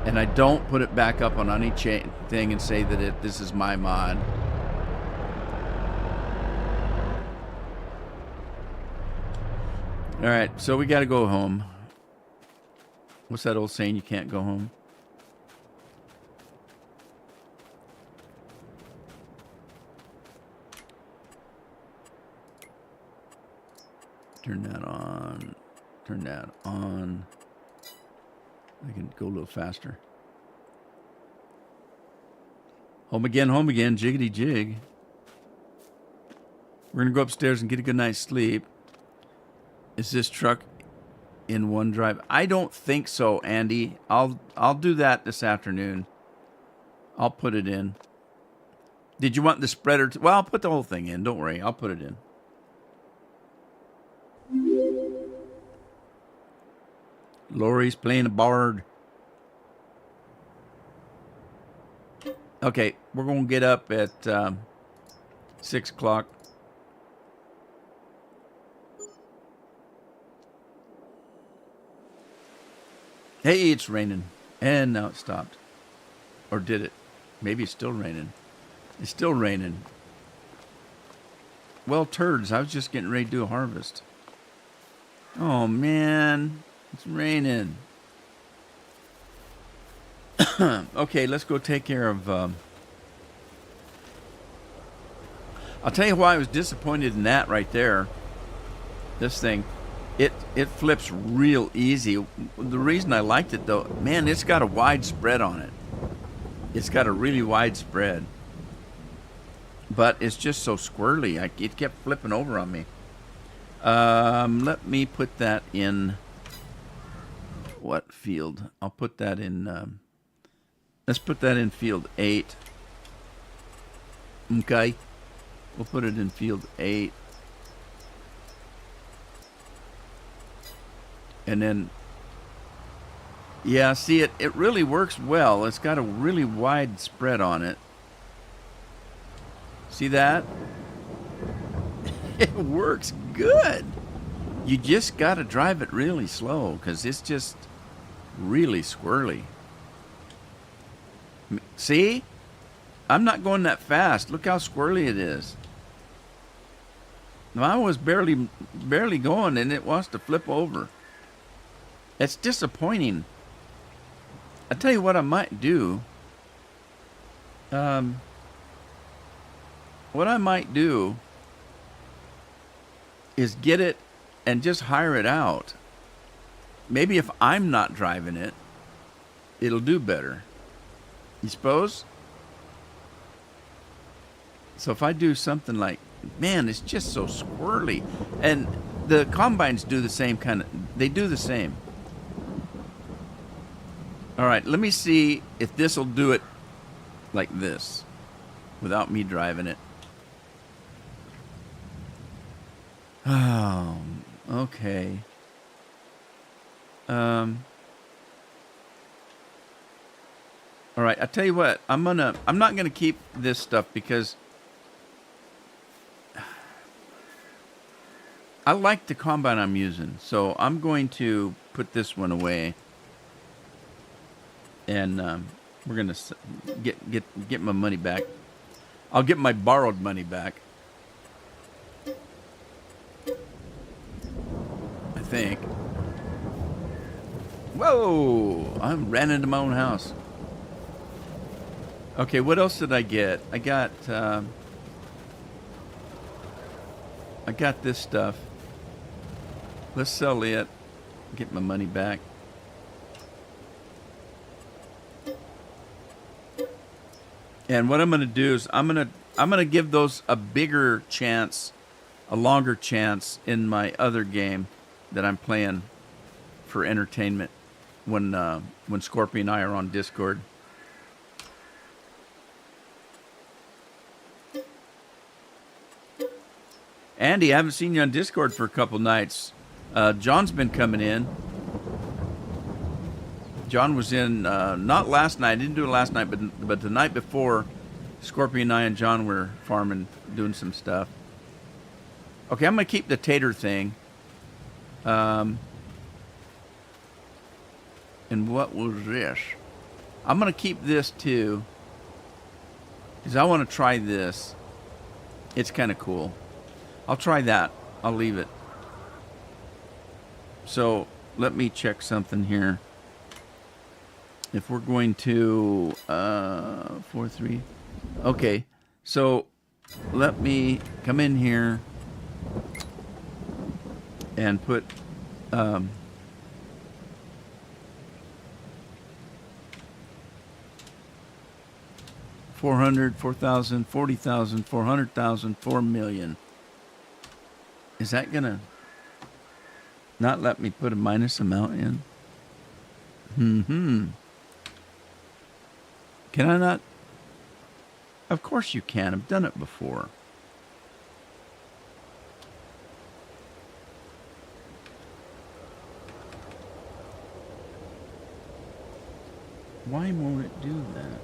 And I don't put it back up on any thing and say that this is my mod. All right, so we got to go home. What's that old saying? You can't go home. Turn that on. Turn that on. I can go a little faster. Home again, jiggity jig. We're going to go upstairs and get a good night's sleep. Is this truck in OneDrive? I don't think so, Andy. I'll do that this afternoon. I'll put it in. Did you want the spreader? Well, I'll put the whole thing in. Don't worry. I'll put it in. Lori's playing a bard. Okay, we're going to get up at 6 o'clock. Hey, it's raining. And now it stopped. Or did it? Maybe it's still raining. It's still raining. Well, turds, I was just getting ready to do a harvest. Oh, man. It's raining. Okay, let's go take care of... I'll tell you why I was disappointed in that right there. This thing. It flips real easy. The reason I liked it, though, man, it's got a wide spread on it. It's got a really wide spread. But it's just so squirrely. It kept flipping over on me. Let me put that in what field? I'll put that in. Let's put that in field 8. Okay. We'll put it in field 8. And then, yeah, see, it really works well. It's got a really wide spread on it. See that? It works good. You just got to drive it really slow because it's just really squirrely. See? I'm not going that fast. Look how squirrely it is. I was barely going and it wants to flip over. It's disappointing. I tell you what I might do. What I might do is get it and just hire it out. Maybe if I'm not driving it, it'll do better. You suppose? So if I do something like, man, it's just so squirrely. And the combines do the same they do the same. All right, let me see if this will do it like this without me driving it. Oh, okay. All right, I tell you what, I'm not gonna keep this stuff because I like the combine I'm using, so I'm going to put this one away, and we're gonna get my money back. I'll get my borrowed money back. I think. Whoa! I ran into my own house. Okay, what else did I get? I got this stuff. Let's sell it. Get my money back. And what I'm going to do is I'm going to give those a bigger chance, a longer chance in my other game that I'm playing for entertainment when Scorpio and I are on Discord. Andy, I haven't seen you on Discord for a couple nights. John's been coming in. John was in, not last night. I didn't do it last night, but the night before, Scorpio and I and John were farming, doing some stuff. Okay, I'm going to keep the tater thing. And what was this? I'm going to keep this too, because I want to try this. It's kind of cool. I'll try that. I'll leave it. So let me check something here. If we're going to 4-3, okay. So let me come in here and put 400, 4,000, 40,000, 400,000, 4 million. Is that gonna not let me put a minus amount in? Can I not? Of course you can. I've done it before. Why won't it do that?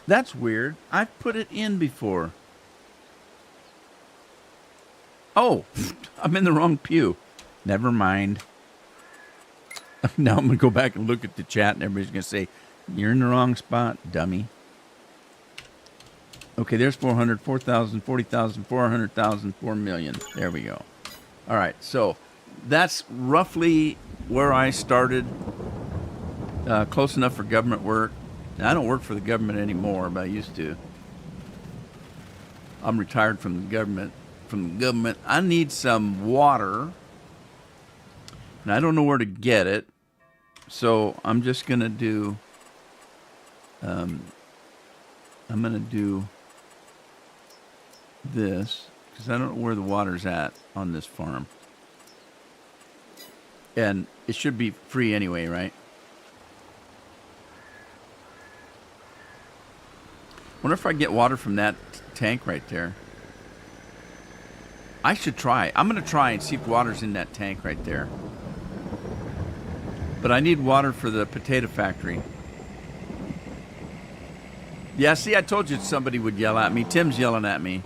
That's weird. I've put it in before. Oh, I'm in the wrong pew. Never mind. Now I'm going to go back and look at the chat and everybody's going to say, you're in the wrong spot, dummy. Okay, there's 400, 4,000, 40,000, 400,000, 4 million. There we go. All right, so that's roughly where I started. Close enough for government work. Now, I don't work for the government anymore, but I used to. I'm retired from the government. from the government. I need some water. And I don't know where to get it. So I'm just going to do... I'm going to do this. Because I don't know where the water's at on this farm. And it should be free anyway, right? Wonder if I get water from that tank right there. I should try. I'm going to try and see if water's in that tank right there. But I need water for the potato factory. Yeah, see, I told you somebody would yell at me. Tim's yelling at me.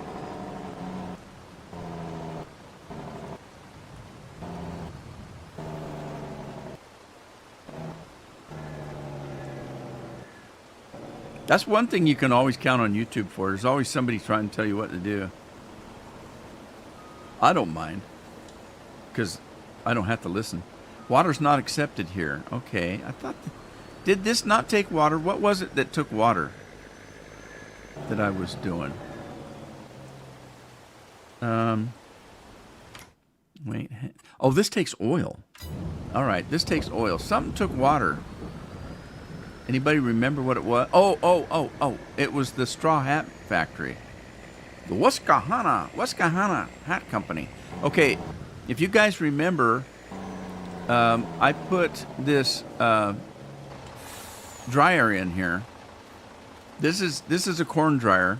That's one thing you can always count on YouTube for. There's always somebody trying to tell you what to do. I don't mind, because I don't have to listen. Water's not accepted here. Okay, I thought... Did this not take water? What was it that took water that I was doing? Wait. Oh, this takes oil. All right, this takes oil. Something took water. Anybody remember what it was? Oh. It was the straw hat factory. The Wascahana Hat Company. Okay, if you guys remember, I put this dryer in here. This is a corn dryer,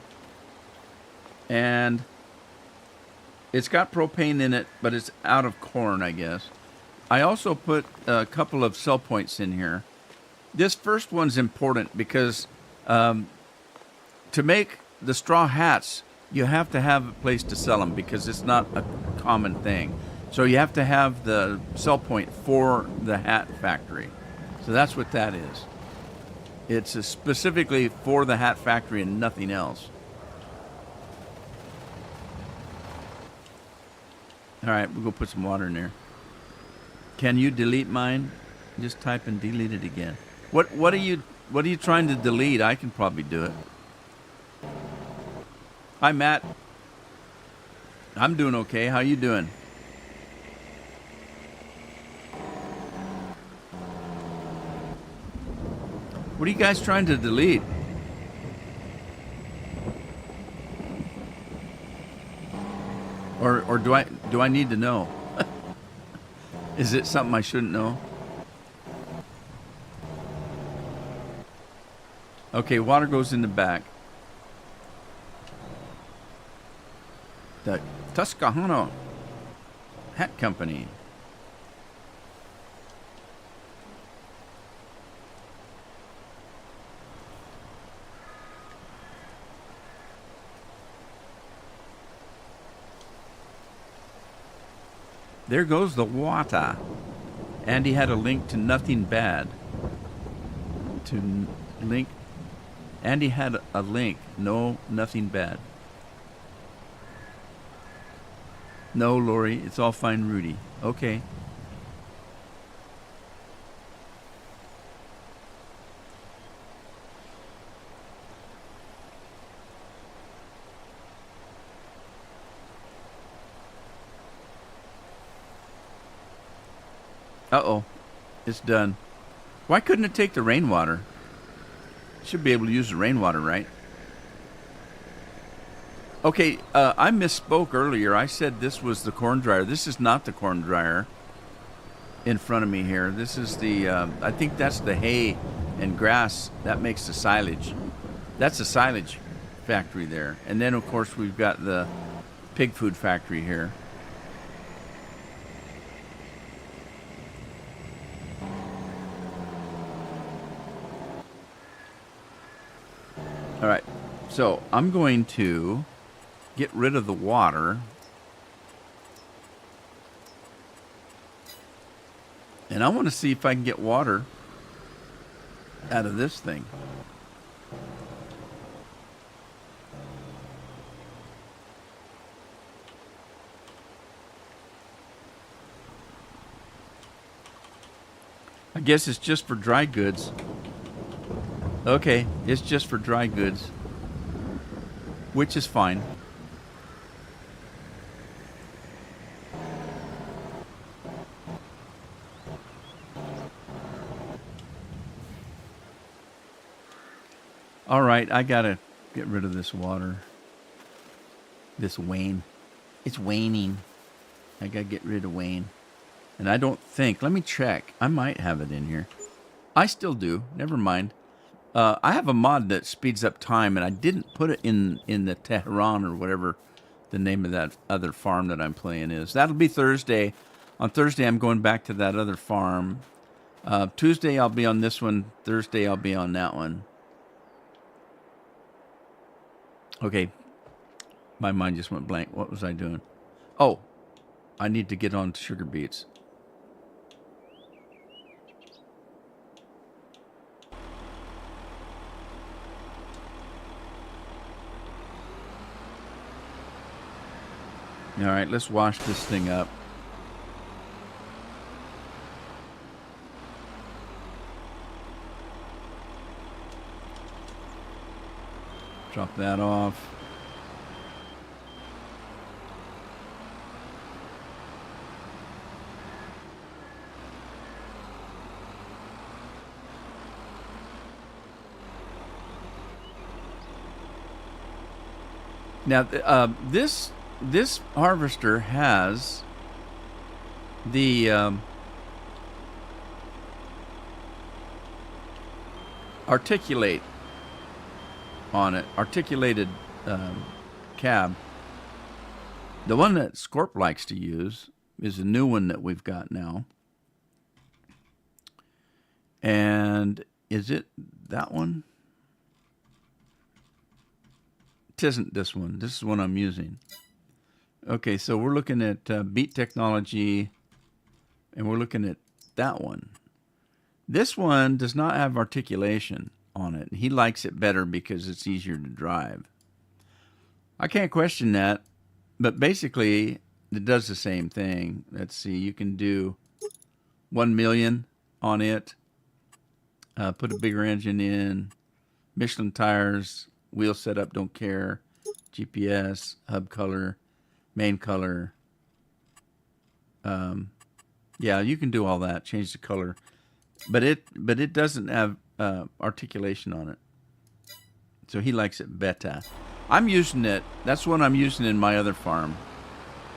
and it's got propane in it, but it's out of corn, I guess. I also put a couple of cell points in here. This first one's important because to make the straw hats, you have to have a place to sell them because it's not a common thing. So you have to have the sell point for the hat factory. So that's what that is. It's specifically for the hat factory and nothing else. All right, we'll go put some water in there. Can you delete mine? Just type and delete it again. What are you trying to delete? I can probably do it. Hi, Matt. I'm doing okay. How you doing? What are you guys trying to delete? Or do I need to know? Is it something I shouldn't know? Okay, water goes in the back. The Tuscahana Hat Company. There goes the water. Andy had a link to nothing bad. Andy had a link. No, nothing bad. No, Lori, it's all fine, Rudy. Okay. Uh-oh. It's done. Why couldn't it take the rainwater? Should be able to use the rainwater, right? Okay, I misspoke earlier. I said this was the corn dryer. This is not the corn dryer in front of me here. This is the, I think that's the hay and grass that makes the silage. That's the silage factory there. And then, of course, we've got the pig food factory here. All right, so I'm going to get rid of the water. And I want to see if I can get water out of this thing. I guess it's just for dry goods. Okay, it's just for dry goods, which is fine. All right, I gotta get rid of this water. This wane. It's waning. I gotta get rid of wane. And I don't think, let me check. I might have it in here. I still do. Never mind. I have a mod that speeds up time, and I didn't put it in the Tehran or whatever the name of that other farm that I'm playing is. That'll be Thursday. On Thursday, I'm going back to that other farm. Tuesday, I'll be on this one. Thursday, I'll be on that one. Okay. My mind just went blank. What was I doing? Oh, I need to get on sugar beets. All right, let's wash this thing up. Drop that off. Now, this harvester has the articulate on it, articulated cab. The one that Scorp likes to use is a new one that we've got now. And is it that one? It isn't this one. This is one I'm using. Okay, so we're looking at Beat Technology, and we're looking at that one. This one does not have articulation on it. He likes it better because it's easier to drive. I can't question that, but basically it does the same thing. Let's see, you can do 1 million on it, put a bigger engine in, Michelin tires, wheel setup, don't care, GPS, hub color, main color. Yeah, you can do all that, change the color, but it doesn't have articulation on it. So he likes it better. I'm using it. That's what I'm using in my other farm.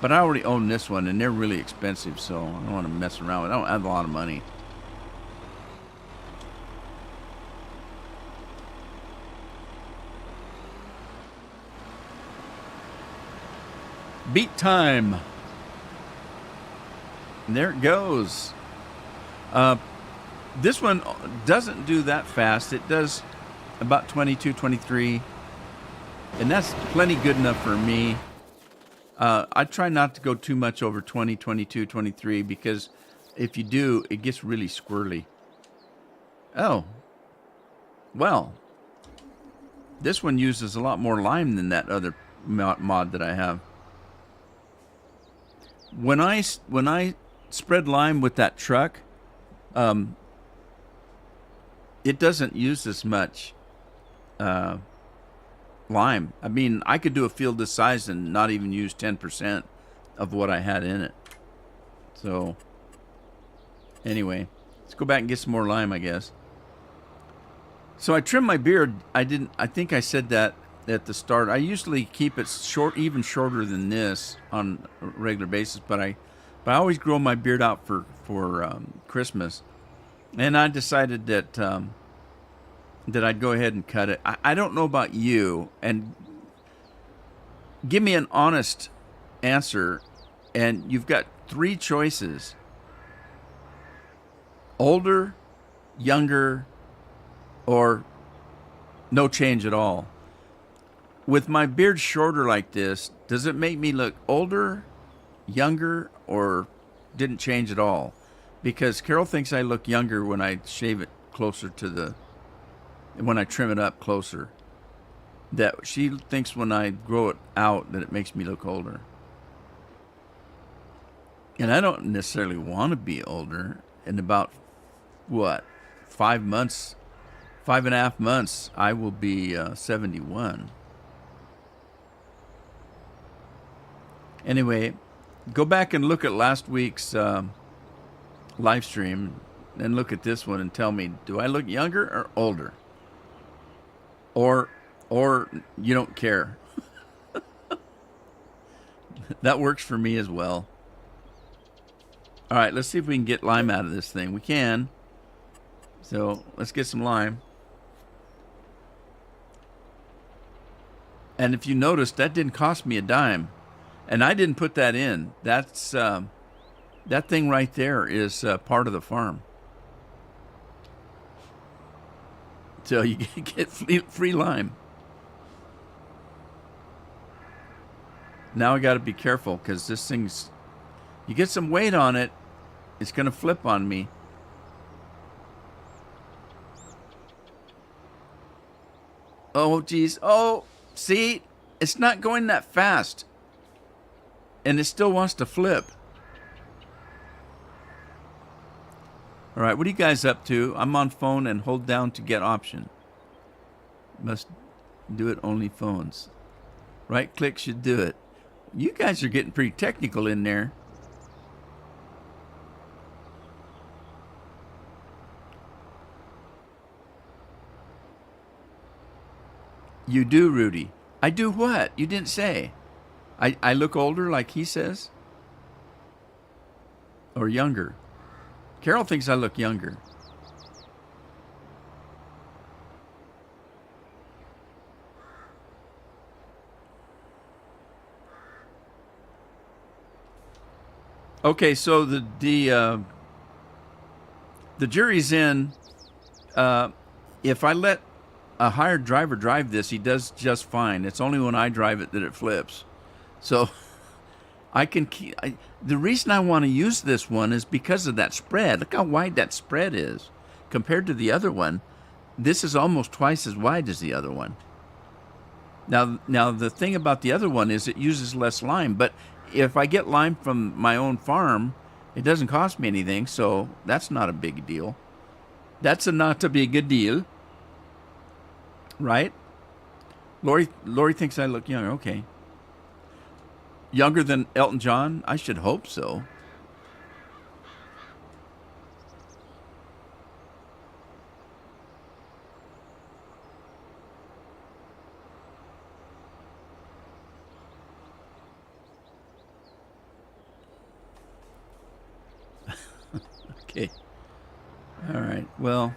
But I already own this one, and they're really expensive, so I don't want to mess around with it. I don't have a lot of money. Beat time. And there it goes. This one doesn't do that fast. It does about 22, 23. And that's plenty good enough for me. I try not to go too much over 20, 22, 23 because if you do, it gets really squirrely. Oh. Well. This one uses a lot more lime than that other mod that I have. When I spread lime with that truck, it doesn't use as much lime. I mean, I could do a field this size and not even use 10% of what I had in it. So, anyway, let's go back and get some more lime, I guess. So I trim my beard. I think I said that at the start. I usually keep it short, even shorter than this on a regular basis, but I always grow my beard out for Christmas. And I decided that I'd go ahead and cut it. I don't know about you, and give me an honest answer. And you've got 3 choices: older, younger, or no change at all. With my beard shorter like this, does it make me look older, younger, or didn't change at all? Because Carol thinks I look younger when I shave it closer to when I trim it up closer. That she thinks when I grow it out that it makes me look older. And I don't necessarily want to be older. In about, 5.5 months, I will be 71. Anyway, go back and look at last week's live stream and look at this one and tell me, do I look younger or older? or you don't care. That works for me as well. All right, let's see if we can get lime out of this thing. We can. So let's get some lime. And if you notice, that didn't cost me a dime. And I didn't put that in. That's that thing right there is part of the farm. So you get free lime. Now I got to be careful because this thing's, you get some weight on it, it's going to flip on me. Oh, geez. Oh, see, it's not going that fast. And it still wants to flip. All right, what are you guys up to? I'm on phone and hold down to get option. Must do it only phones. Right click should do it. You guys are getting pretty technical in there. You do, Rudy. I do what? You didn't say. I look older like he says? Or younger? Carol thinks I look younger. Okay, so the jury's in. If I let a hired driver drive this, he does just fine. It's only when I drive it that it flips. So I can keep. The reason I want to use this one is because of that spread. Look how wide that spread is compared to the other one. This is almost twice as wide as the other one. Now the thing about the other one is it uses less lime, but if I get lime from my own farm, it doesn't cost me anything, so that's not a big deal. That's not a big deal, right? Lori thinks I look younger. Okay. Younger than Elton John? I should hope so. Okay. All right. Well,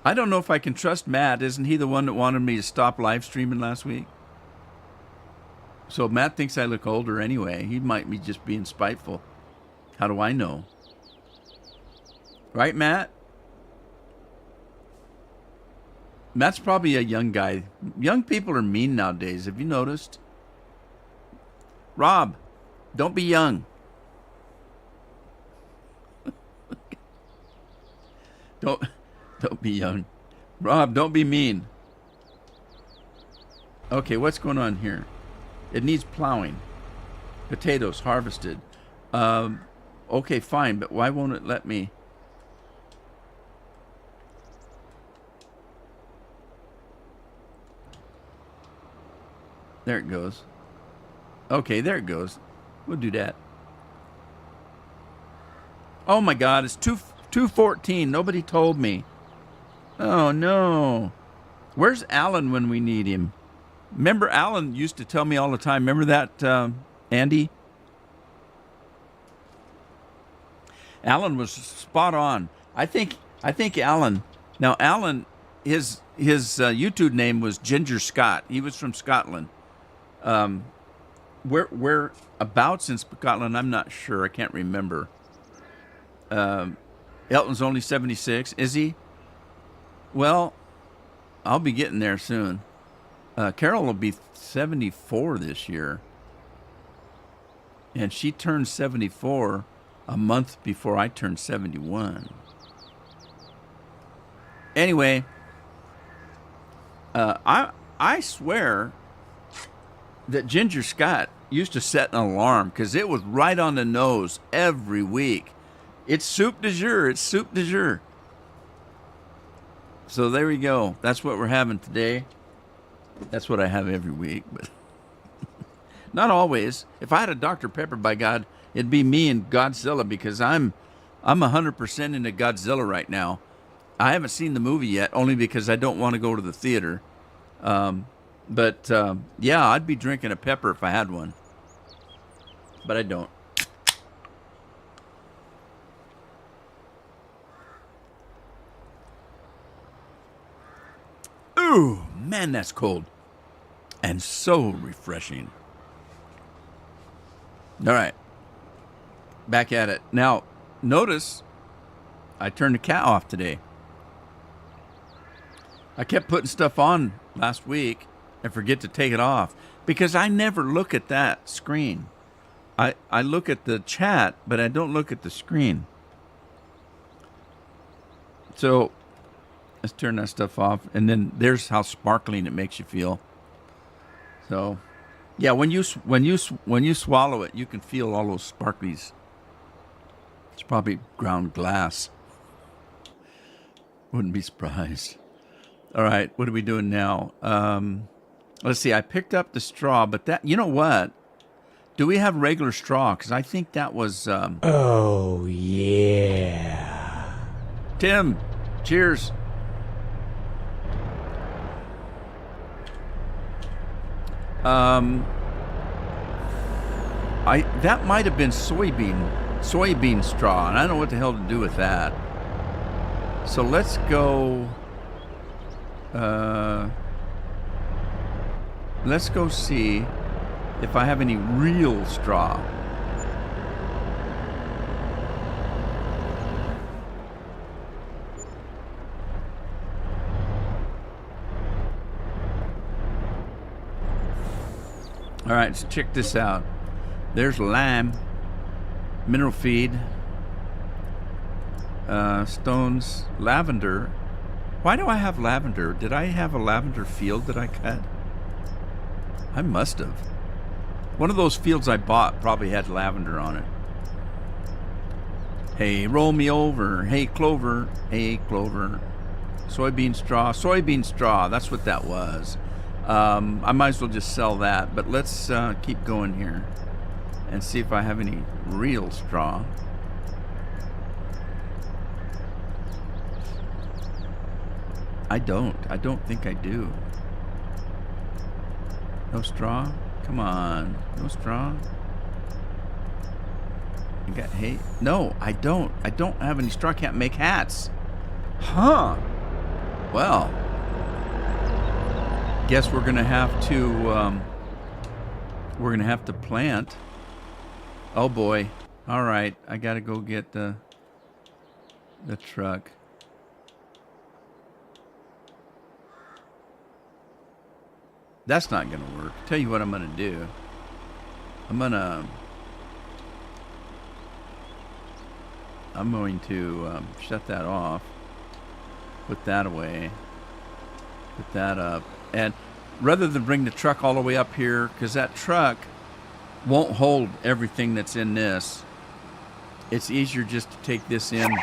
I don't know if I can trust Matt. Isn't he the one that wanted me to stop live streaming last week? So Matt thinks I look older anyway. He might be just being spiteful. How do I know? Right, Matt? Matt's probably a young guy. Young people are mean nowadays. Have you noticed? Rob, don't be young. Don't be young. Rob, don't be mean. Okay, what's going on here? It needs plowing. Potatoes harvested. Okay, fine, but why won't it let me? There it goes. Okay, there it goes. We'll do that. Oh my God, it's 2:14. Nobody told me. Oh no. Where's Alan when we need him? Remember, Alan used to tell me all the time. Remember that, Andy? Alan was spot on. I think Alan. Now Alan, his YouTube name was Ginger Scott. He was from Scotland. Whereabouts in Scotland? I'm not sure. I can't remember. Elton's only 76. Is he? Well, I'll be getting there soon. Carol will be 74 this year. And she turned 74 a month before I turned 71. Anyway, I swear that Ginger Scott used to set an alarm because it was right on the nose every week. It's soup du jour. It's soup du jour. So there we go. That's what we're having today. That's what I have every week, but not always. If I had a Dr. Pepper, by God, it'd be me and Godzilla because I'm 100% into Godzilla right now. I haven't seen the movie yet, only because I don't want to go to the theater. Yeah, I'd be drinking a pepper if I had one. But I don't. Ooh, man, that's cold. And so refreshing. All right. Back at it. Now, notice I turned the cat off today. I kept putting stuff on last week and forget to take it off because I never look at that screen. I look at the chat, but I don't look at the screen. So let's turn that stuff off, and then there's how sparkling it makes you feel. So, yeah, when you swallow it, you can feel all those sparklies. It's probably ground glass. Wouldn't be surprised. All right, what are we doing now? Let's see. I picked up the straw, but that, you know what? Do we have regular straw? Because I think that was. Oh, yeah. Tim, cheers. That might have been soybean straw, and I don't know what the hell to do with that. So let's go. Let's go see if I have any real straw. All right, let's check this out. There's lime, mineral feed, stones, lavender. Why do I have lavender? Did I have a lavender field that I cut? I must have. One of those fields I bought probably had lavender on it. Hey, roll me over. Hey, clover. Hey, clover. Soybean straw. That's what that was. I might as well just sell that, but let's keep going here and see if I have any real straw. I don't think I do. No straw? Come on. No straw? You got hay? No, I don't. I don't have any straw. I can't make hats. Huh. Well, guess we're gonna have to plant. Oh boy. All right, I gotta go get the truck. That's not gonna work. Tell you what I'm gonna do. I'm going to shut that off. Put that away. Put that up. And rather than bring the truck all the way up here, because that truck won't hold everything that's in this, it's easier just to take this in.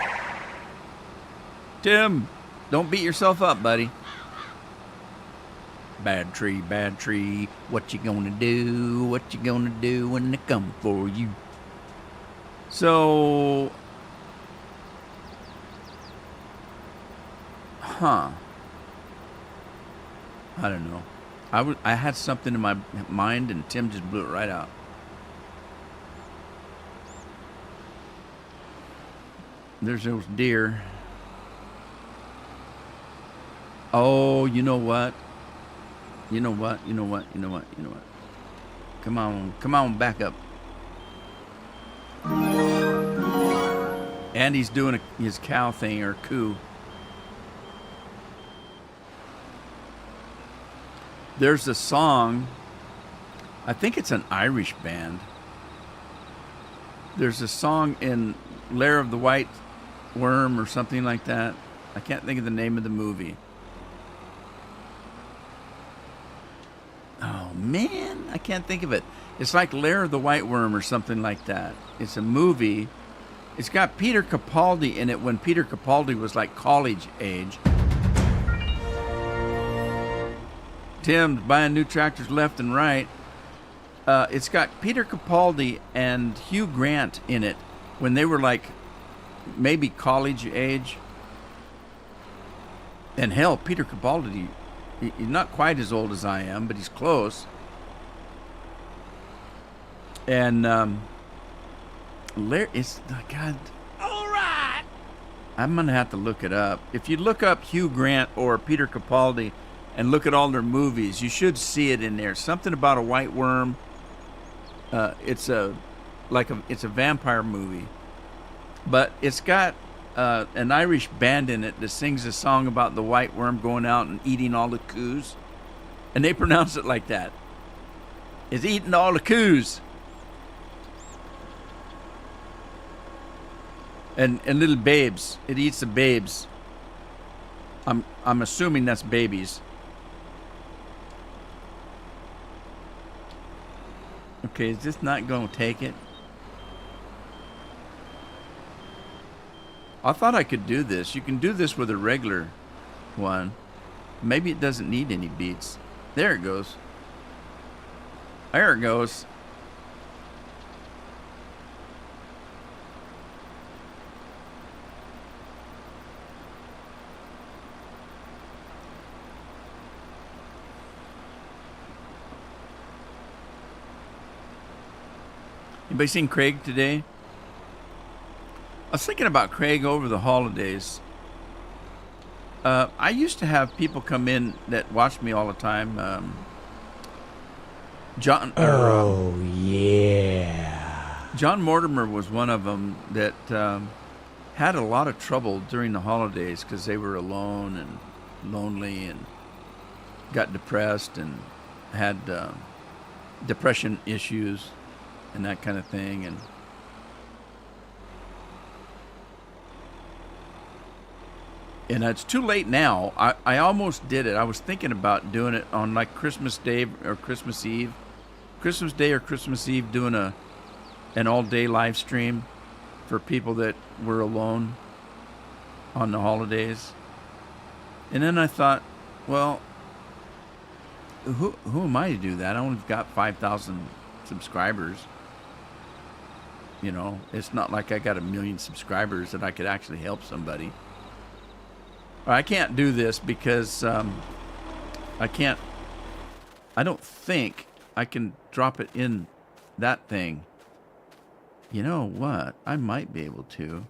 Tim, don't beat yourself up, buddy. Bad tree, what you gonna do? What you gonna do when they come for you? So, I don't know. I had something in my mind and Tim just blew it right out. There's those deer. Oh, you know what? You know what? Come on, back up. And he's doing his cow thing, or coo. There's a song, I think it's an Irish band. There's a song in Lair of the White Worm or something like that. I can't think of the name of the movie. Oh man, I can't think of it. It's like Lair of the White Worm or something like that. It's a movie. It's got Peter Capaldi in it when Peter Capaldi was like college age. Tim's buying new tractors left and right. It's got Peter Capaldi and Hugh Grant in it when they were like maybe college age. And hell, Peter Capaldi, he's not quite as old as I am, but he's close. And it's God. All right. I'm gonna have to look it up. If you look up Hugh Grant or Peter Capaldi and look at all their movies, you should see it in there. Something about a white worm. It's a vampire movie, but it's got an Irish band in it that sings a song about the white worm going out and eating all the coos, and they pronounce it like that. It's eating all the coos. And little babes. It eats the babes. I'm assuming that's babies. Okay, is this not going to take it? I thought I could do this. You can do this with a regular one. Maybe it doesn't need any beats. There it goes. There it goes. Anybody seen Craig today? I was thinking about Craig over the holidays. I used to have people come in that watched me all the time. John Mortimer was one of them that had a lot of trouble during the holidays because they were alone and lonely and got depressed and had depression issues and that kind of thing. And it's too late now. I almost did it. I was thinking about doing it on like Christmas Day or Christmas Eve. Christmas Day or Christmas Eve, doing an all-day live stream for people that were alone on the holidays. And then I thought, well, who am I to do that? I only got 5,000 subscribers. You know, it's not like I got 1 million subscribers that I could actually help somebody. I can't do this because I don't think I can drop it in that thing. You know what? I might be able to.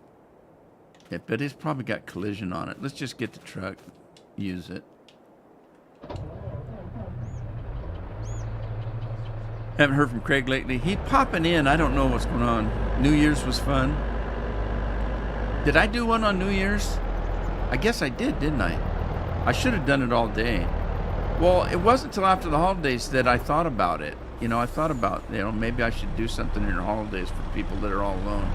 Yeah, but it's probably got collision on it. Let's just get the truck, use it. Haven't heard from Craig lately. He popping in. I don't know what's going on. New Year's was fun. Did I do one on New Year's? I guess I did, didn't I? I should have done it all day. Well, it wasn't until after the holidays that I thought about it. You know, I thought about, maybe I should do something in the holidays for people that are all alone.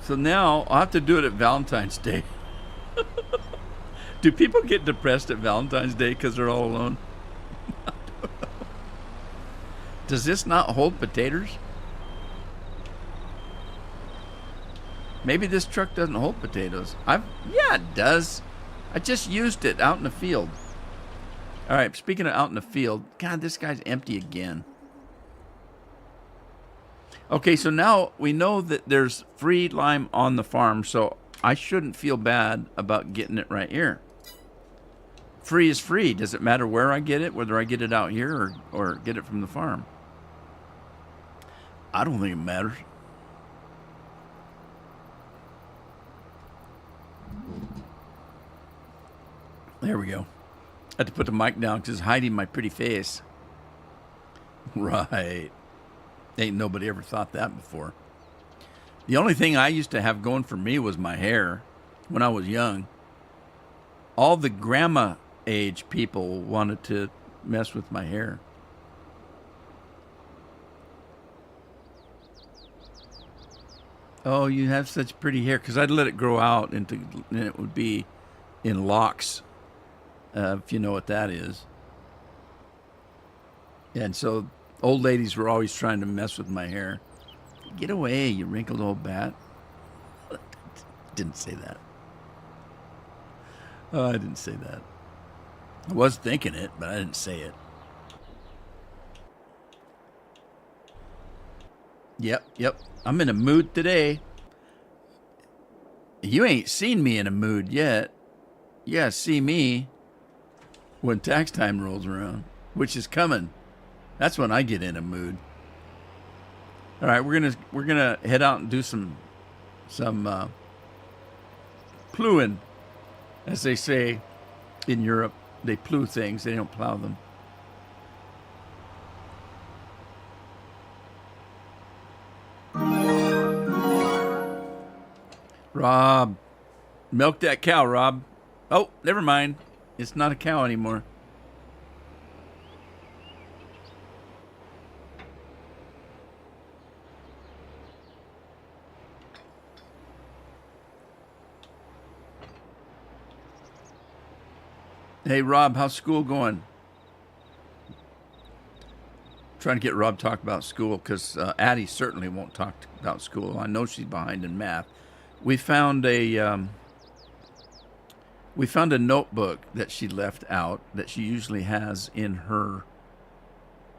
So now I'll have to do it at Valentine's Day. Do people get depressed at Valentine's Day because they're all alone? Does this not hold potatoes? Maybe this truck doesn't hold potatoes. Yeah, it does. I just used it out in the field. All right, speaking of out in the field, God, this guy's empty again. Okay, so now we know that there's free lime on the farm, so I shouldn't feel bad about getting it right here. Free is free. Does it matter where I get it, whether I get it out here or get it from the farm? I don't think it matters. There we go. I had to put the mic down because it's hiding my pretty face. Right. Ain't nobody ever thought that before. The only thing I used to have going for me was my hair when I was young. All the grandma age people wanted to mess with my hair. Oh, you have such pretty hair. Because I'd let it grow out and it would be in locks, if you know what that is. And so old ladies were always trying to mess with my hair. Get away, you wrinkled old bat. Didn't say that. Oh, I didn't say that. I was thinking it, but I didn't say it. Yep. I'm in a mood today. You ain't seen me in a mood yet. You gotta see me when tax time rolls around, which is coming. That's when I get in a mood. All right, we're gonna head out and do some plowing, as they say in Europe. They plow things; they don't plow them. Rob, milk that cow, Rob. Oh, never mind. It's not a cow anymore. Hey, Rob, how's school going? Trying to get Rob to talk about school because Addie certainly won't talk about school. I know she's behind in math. We found a notebook that she left out that she usually has in her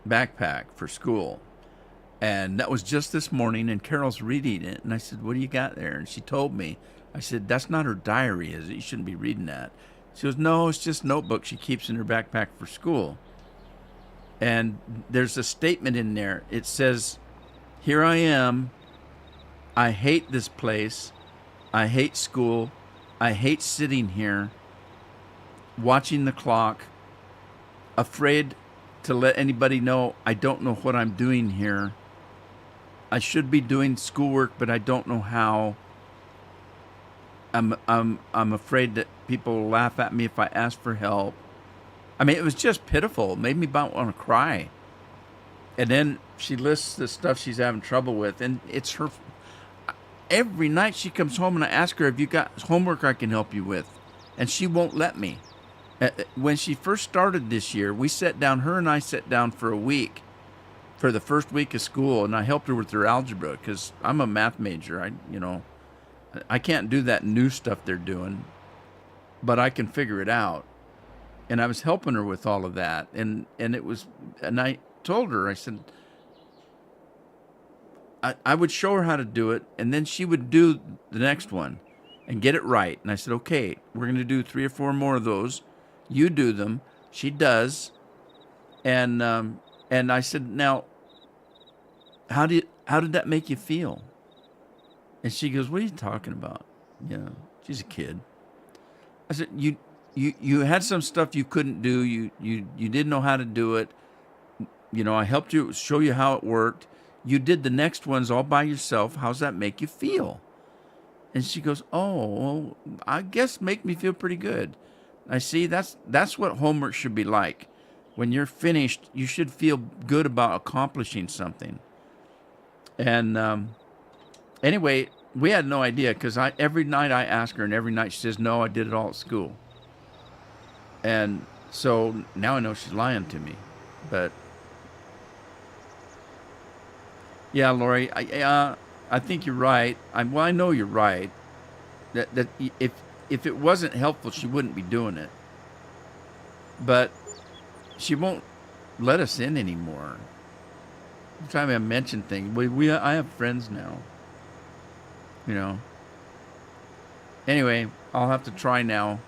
backpack for school. And that was just this morning, and Carol's reading it. And I said, what do you got there? And she told me. I said, that's not her diary, is it? You shouldn't be reading that. She goes, no, it's just a notebook she keeps in her backpack for school. And there's a statement in there. It says, here I am. I hate this place. I hate school. I hate sitting here, watching the clock, afraid to let anybody know I don't know what I'm doing here. I should be doing schoolwork, but I don't know how. I'm afraid that people will laugh at me if I ask for help. I mean, it was just pitiful. It made me about want to cry. And then she lists the stuff she's having trouble with, and it's her. Every night she comes home and I ask her, have you got homework I can help you with? And she won't let me. When she first started this year, her and I sat down for a week, for the first week of school, and I helped her with her algebra because I'm a math major. I can't do that new stuff they're doing, but I can figure it out. And I was helping her with all of that. And I told her, I said, I would show her how to do it, and then she would do the next one and get it right. And I said, okay, we're going to do 3 or 4 more of those. You do them. She does. And I said, now, how did that make you feel? And she goes, what are you talking about? She's a kid. I said, you had some stuff you couldn't do. You didn't know how to do it. I helped you, show you how it worked. You did the next ones all by yourself. How's that make you feel? And she goes, oh, well, I guess make me feel pretty good. I see, that's what homework should be like. When you're finished, you should feel good about accomplishing something. And anyway, we had no idea because every night I ask her, and every night she says, no, I did it all at school. And so now I know she's lying to me. But yeah, Lori, I think you're right. I know you're right. That if it wasn't helpful, she wouldn't be doing it. But she won't let us in anymore. Every time I mention things, I have friends now. Anyway, I'll have to try now.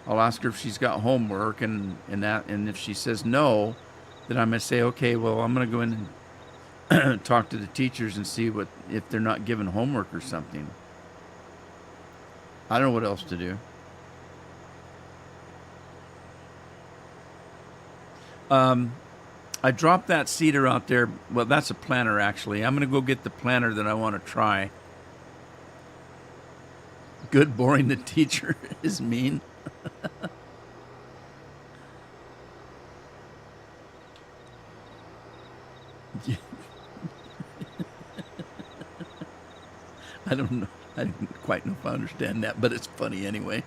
I'll ask her if she's got homework, and if she says no, then I'm gonna say, okay, well, I'm gonna go in and talk to the teachers and see if they're not giving homework or something. I don't know what else to do. I dropped that cedar out there. Well, that's a planter, actually. I'm going to go get the planter that I want to try. Good boring the teacher is mean. I don't know. I didn't quite know if I understand that, but it's funny anyway.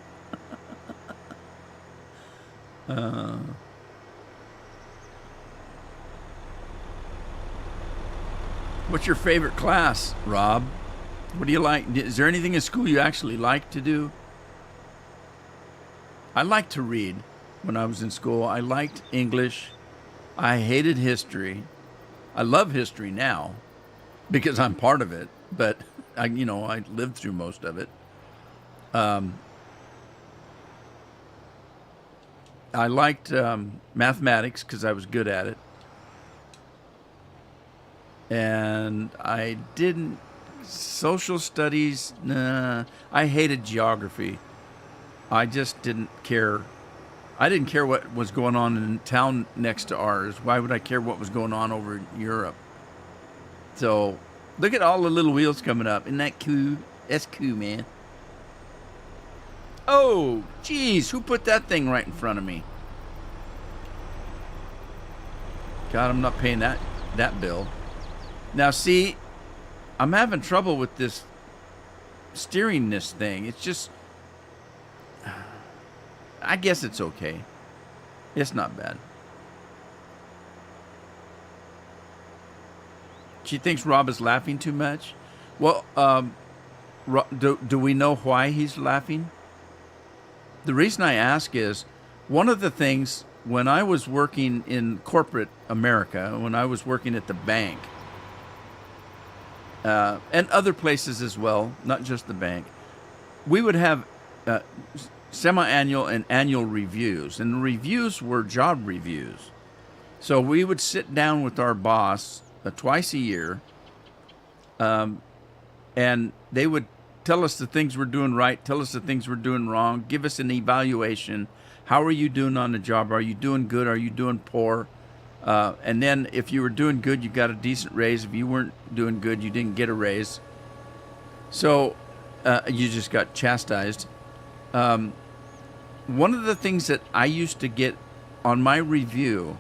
What's your favorite class, Rob? What do you like? Is there anything in school you actually like to do? I like to read. when I was in school. I liked English. I hated history. I love history now because I'm part of it, but I lived through most of it. I liked mathematics because I was good at it. And I didn't, social studies, nah. I hated geography. I just didn't care. I didn't care what was going on in the town next to ours. Why would I care what was going on over in Europe? So, look at all the little wheels coming up. Isn't that cool? That's cool, man. Oh, geez, who put that thing right in front of me? God, I'm not paying that bill. Now, see, I'm having trouble with this steering this thing. It's just, I guess it's okay. It's not bad. She thinks Rob is laughing too much. Well, do we know why he's laughing? The reason I ask is, one of the things when I was working in corporate America, when I was working at the bank, and other places as well, not just the bank, we would have semi-annual and annual reviews, and the reviews were job reviews. So we would sit down with our boss twice a year, and they would tell us the things we're doing right, tell us the things we're doing wrong, give us an evaluation. How are you doing on the job? Are you doing good? Are you doing poor? And then if you were doing good, you got a decent raise. If you weren't doing good, you didn't get a raise. So you just got chastised. One of the things that I used to get on my review,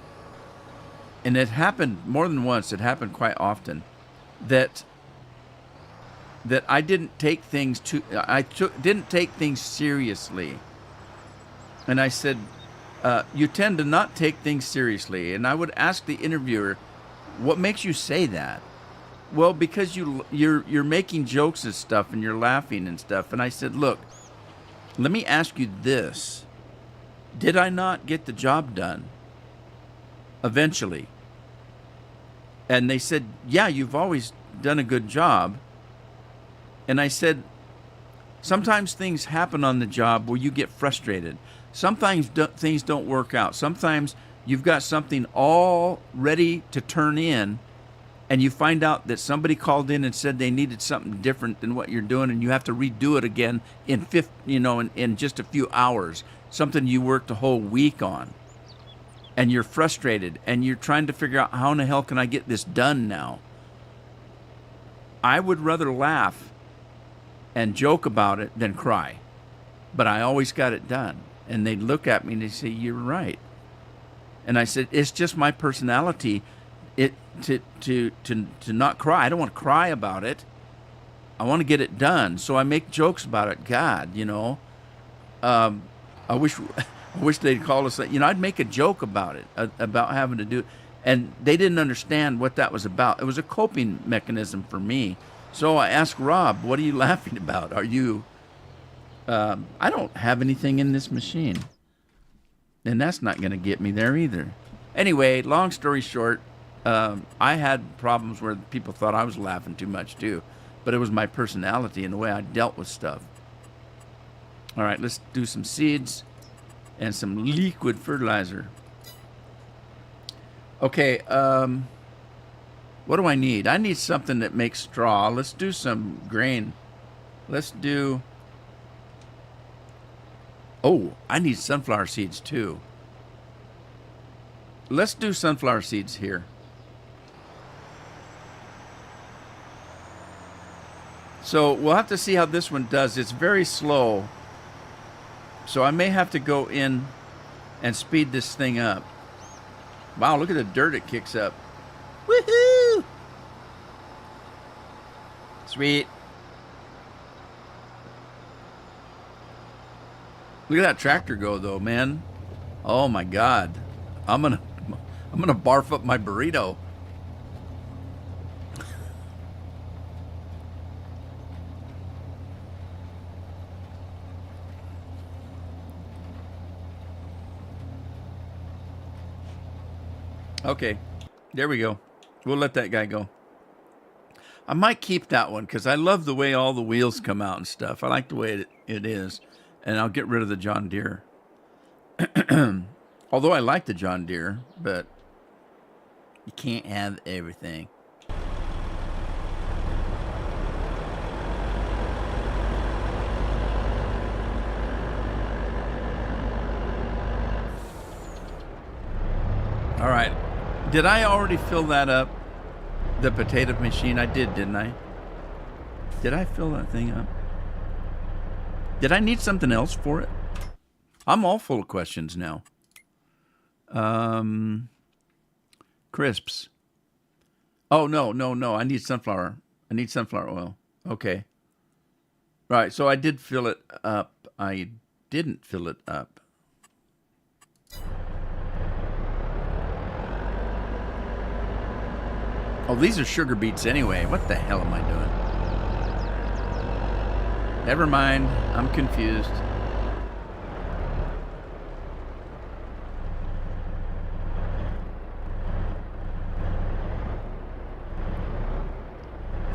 and it happened more than once, it happened quite often, that I didn't take things didn't take things seriously. And I said, you tend to not take things seriously. And I would ask the interviewer, what makes you say that? Well, because you're making jokes and stuff and you're laughing and stuff. And I said, look, let me ask you this. Did I not get the job done eventually? And they said, yeah, you've always done a good job. And I said, sometimes things happen on the job where you get frustrated. Sometimes things don't work out. Sometimes you've got something all ready to turn in, and you find out that somebody called in and said they needed something different than what you're doing, and you have to redo it again in just a few hours. Something you worked a whole week on, and you're frustrated, and you're trying to figure out how in the hell can I get this done now. I would rather laugh and joke about it than cry, but I always got it done. And they'd look at me and they'd say, you're right. And I said, it's just my personality to not cry. I don't want to cry about it. I want to get it done. So I make jokes about it. God, I wish they'd call us that. I'd make a joke about it, about having to do it. And they didn't understand what that was about. It was a coping mechanism for me. So I asked Rob, what are you laughing about? Are you... I don't have anything in this machine. And that's not going to get me there either. Anyway, long story short, I had problems where people thought I was laughing too much too. But it was my personality and the way I dealt with stuff. All right, let's do some seeds and some liquid fertilizer. Okay, what do I need? I need something that makes straw. Let's do some grain. Let's do... Oh, I need sunflower seeds too. Let's do sunflower seeds here. So we'll have to see how this one does. It's very slow. So I may have to go in and speed this thing up. Wow, look at the dirt it kicks up. Woohoo! Sweet. Look at that tractor go though, man. Oh my God. I'm gonna barf up my burrito. Okay, there we go. We'll let that guy go. I might keep that one because I love the way all the wheels come out and stuff. I like the way it is. And I'll get rid of the John Deere. Although I like the John Deere, but you can't have everything. All right. Did I already fill that up? The potato machine? I did, didn't I? Did I fill that thing up? Did I need something else for it? I'm all full of questions now. Crisps. Oh, no. I need sunflower. I need sunflower oil. Okay. Right, so I did fill it up. I didn't fill it up. Oh, these are sugar beets anyway. What the hell am I doing? Never mind. I'm confused.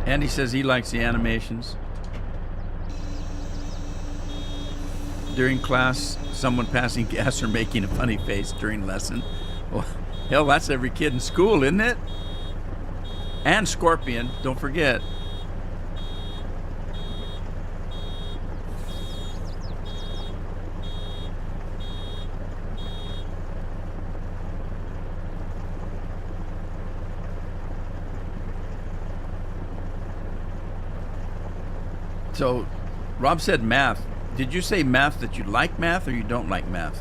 Andy says he likes the animations. During class, someone passing gas or making a funny face during lesson. Well, hell, that's every kid in school, isn't it? And Scorpion, don't forget. So, Rob said math. Did you say math that you like math or you don't like math?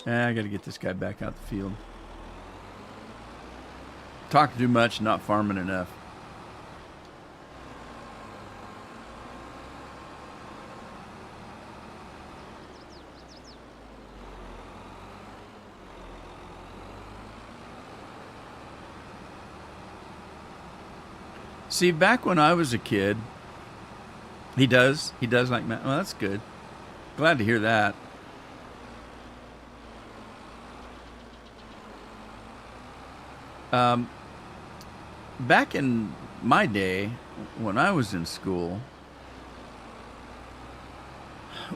I got to get this guy back out the field. Talking too much, not farming enough. See, back when I was a kid, he does like math. Well, that's good. Glad to hear that. Back in my day, when I was in school,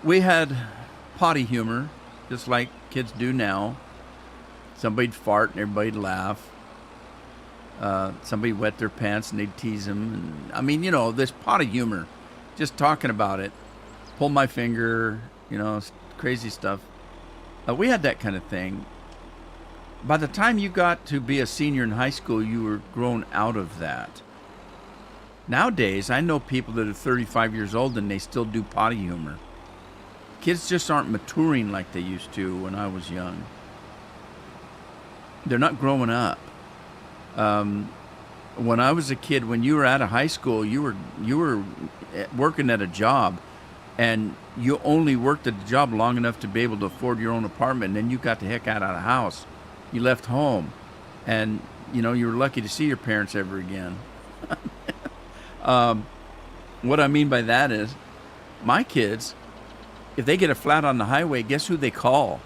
we had potty humor, just like kids do now. Somebody'd fart and everybody'd laugh. Somebody wet their pants and they'd tease them. And, I mean, this potty humor, just talking about it. Pull my finger, crazy stuff. We had that kind of thing. By the time you got to be a senior in high school, you were grown out of that. Nowadays, I know people that are 35 years old and they still do potty humor. Kids just aren't maturing like they used to when I was young. They're not growing up. When I was a kid, when you were out of high school, you were working at a job, and you only worked at the job long enough to be able to afford your own apartment, and then you got the heck out of the house. You left home, and you were lucky to see your parents ever again. What I mean by that is, my kids, if they get a flat on the highway, guess who they call?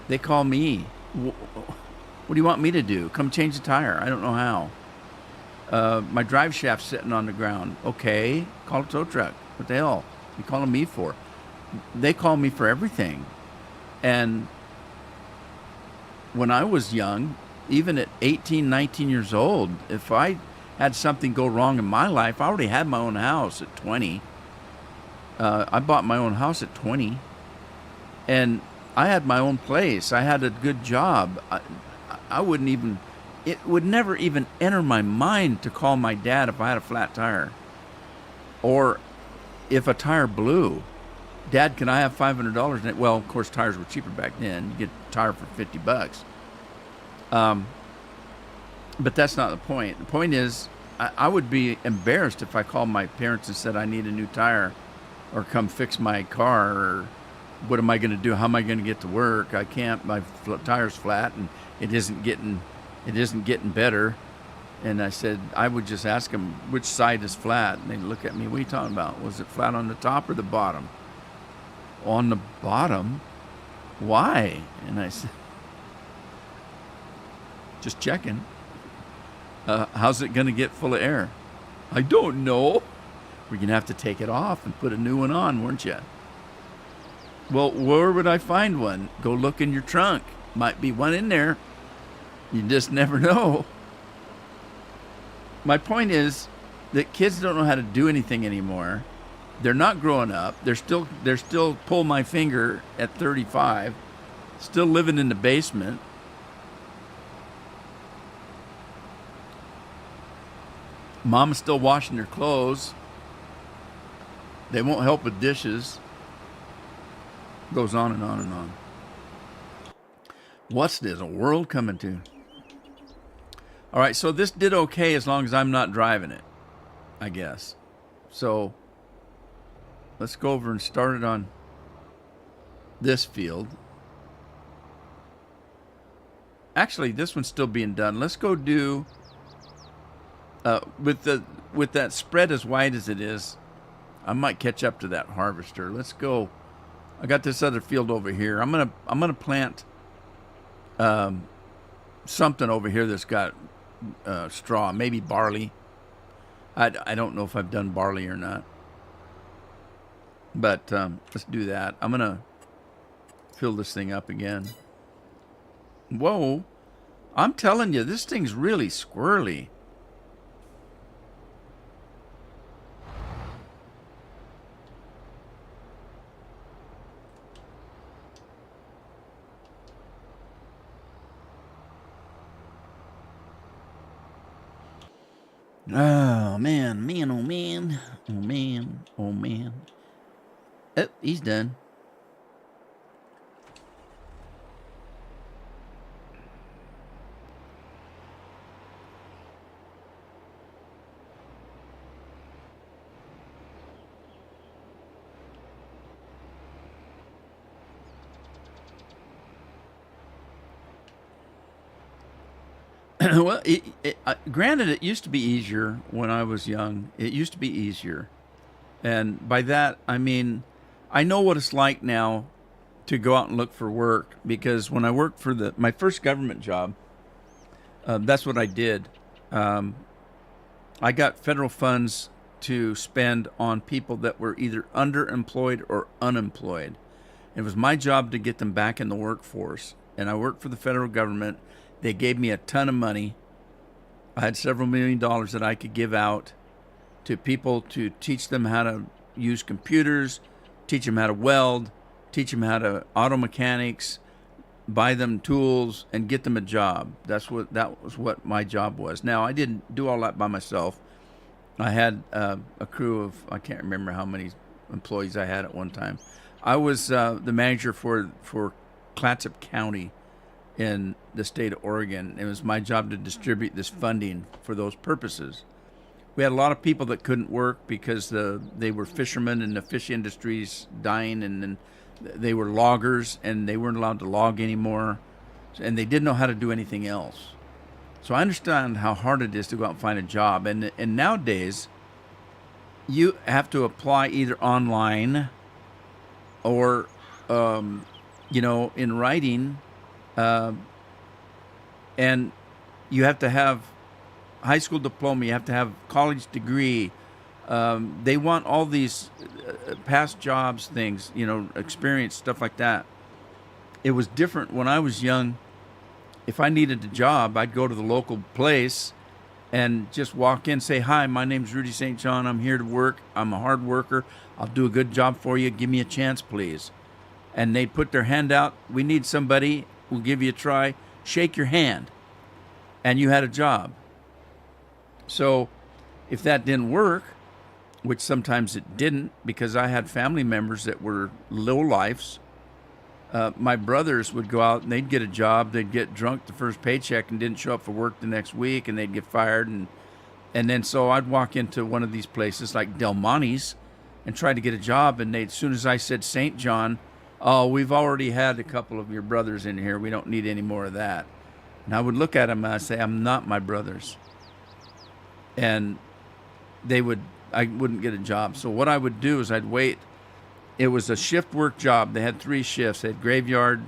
They call me. What do you want me to do? Come change the tire. I don't know how. My drive shaft's sitting on the ground. Okay, call a tow truck. What the hell? You calling me for? They call me for everything. And when I was young, even at 18, 19 years old, if I had something go wrong in my life, I already had my own house at 20. I bought my own house at 20. And I had my own place. I had a good job. I wouldn't even, it would never even enter my mind to call my dad if I had a flat tire. Or if a tire blew. Dad, can I have $500 in it? Well, of course, tires were cheaper back then. You get a tire for $50. But that's not the point. The point is, I would be embarrassed if I called my parents and said I need a new tire or come fix my car, or what am I going to do? How am I going to get to work? I can't. My tire's flat and it isn't getting better. And I said, I would just ask them which side is flat. And they'd look at me, what are you talking about? Was it flat on the top or the bottom? On the bottom? why? And I said, just checking. How's it going to get full of air? I don't know. We're going to have to take it off and put a new one on, weren't you? Well, where would I find one? Go look in your trunk. Might be one in there. You just never know. My point is that kids don't know how to do anything anymore. They're not growing up. They're still pull my finger at 35, still living in the basement. Mom's still washing their clothes. They won't help with dishes. Goes on and on and on. What's this, a world coming to? All right, so this did okay as long as I'm not driving it, I guess. So let's go over and start it on this field. Actually, this one's still being done. Let's go do with that spread as wide as it is. I might catch up to that harvester. Let's go. I got this other field over here. I'm gonna plant something over here that's got straw, maybe barley. I don't know if I've done barley or not, but let's do that. I'm gonna fill this thing up again. Whoa, I'm telling you, this thing's really squirrely. Oh, man, oh, man. Oh, man, oh, man. Oh, he's done. Well, granted, it used to be easier when I was young. It used to be easier. And by that, I mean, I know what it's like now to go out and look for work, because when I worked for my first government job, that's what I did. I got federal funds to spend on people that were either underemployed or unemployed. It was my job to get them back in the workforce. And I worked for the federal government. They gave me a ton of money. I had several $1 million that I could give out to people to teach them how to use computers, teach them how to weld, teach them how to auto mechanics, buy them tools, and get them a job. That was what my job was. Now, I didn't do all that by myself. I had a crew of, I can't remember how many employees I had at one time. I was the manager for Clatsop County in the state of Oregon. It was my job to distribute this funding for those purposes. We had a lot of people that couldn't work because they were fishermen and the fish industry's dying, and then they were loggers and they weren't allowed to log anymore, and they didn't know how to do anything else. So I understand how hard it is to go out and find a job, and nowadays you have to apply either online or in writing. And you have to have high school diploma, you have to have college degree. They want all these past jobs things, experience, stuff like that. It was different when I was young. If I needed a job, I'd go to the local place and just walk in, say, "Hi, my name's Rudy St. John. I'm here to work. I'm a hard worker. I'll do a good job for you. Give me a chance, please." And they'd put their hand out. "We need somebody. We'll give you a try." Shake your hand. And you had a job. So if that didn't work, which sometimes it didn't, because I had family members that were lowlifes, my brothers would go out and they'd get a job. They'd get drunk the first paycheck and didn't show up for work the next week, and they'd get fired. And then so I'd walk into one of these places like Del Monte's and try to get a job. And as soon as I said St. John, "Oh, we've already had a couple of your brothers in here. We don't need any more of that." And I would look at them and I'd say, "I'm not my brothers." And I wouldn't get a job. So what I would do is I'd wait it was a shift work job. They had 3 shifts. They had graveyard,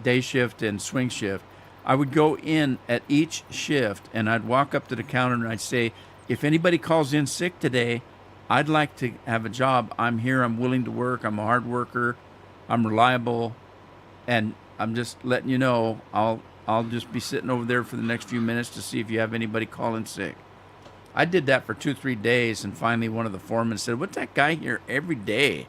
day shift, and swing shift. I would go in at each shift, and I'd walk up to the counter and I'd say, if anybody calls in sick today, I'd like to have a job. I'm here. I'm willing to work. I'm a hard worker. I'm reliable, and I'm just letting you know I'll just be sitting over there for the next few minutes to see if you have anybody calling sick. I did that for 2-3 days, and finally one of the foremen said, "What's that guy here every day?"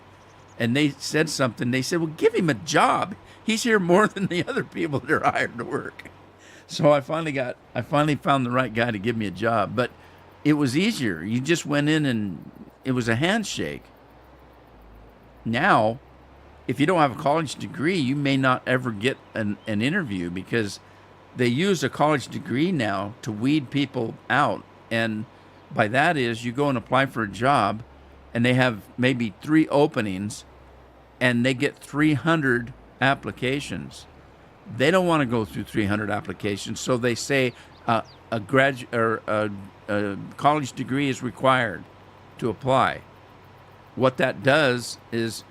And they said something. They said, "Well, give him a job. He's here more than the other people that are hired to work." So I finally found the right guy to give me a job. But it was easier. You just went in and it was a handshake. Now, if you don't have a college degree, you may not ever get an interview, because they use a college degree now to weed people out. And by that is, you go and apply for a job, and they have maybe 3 openings, and they get 300 applications. They don't want to go through 300 applications, so they say a college degree is required to apply. What that does is,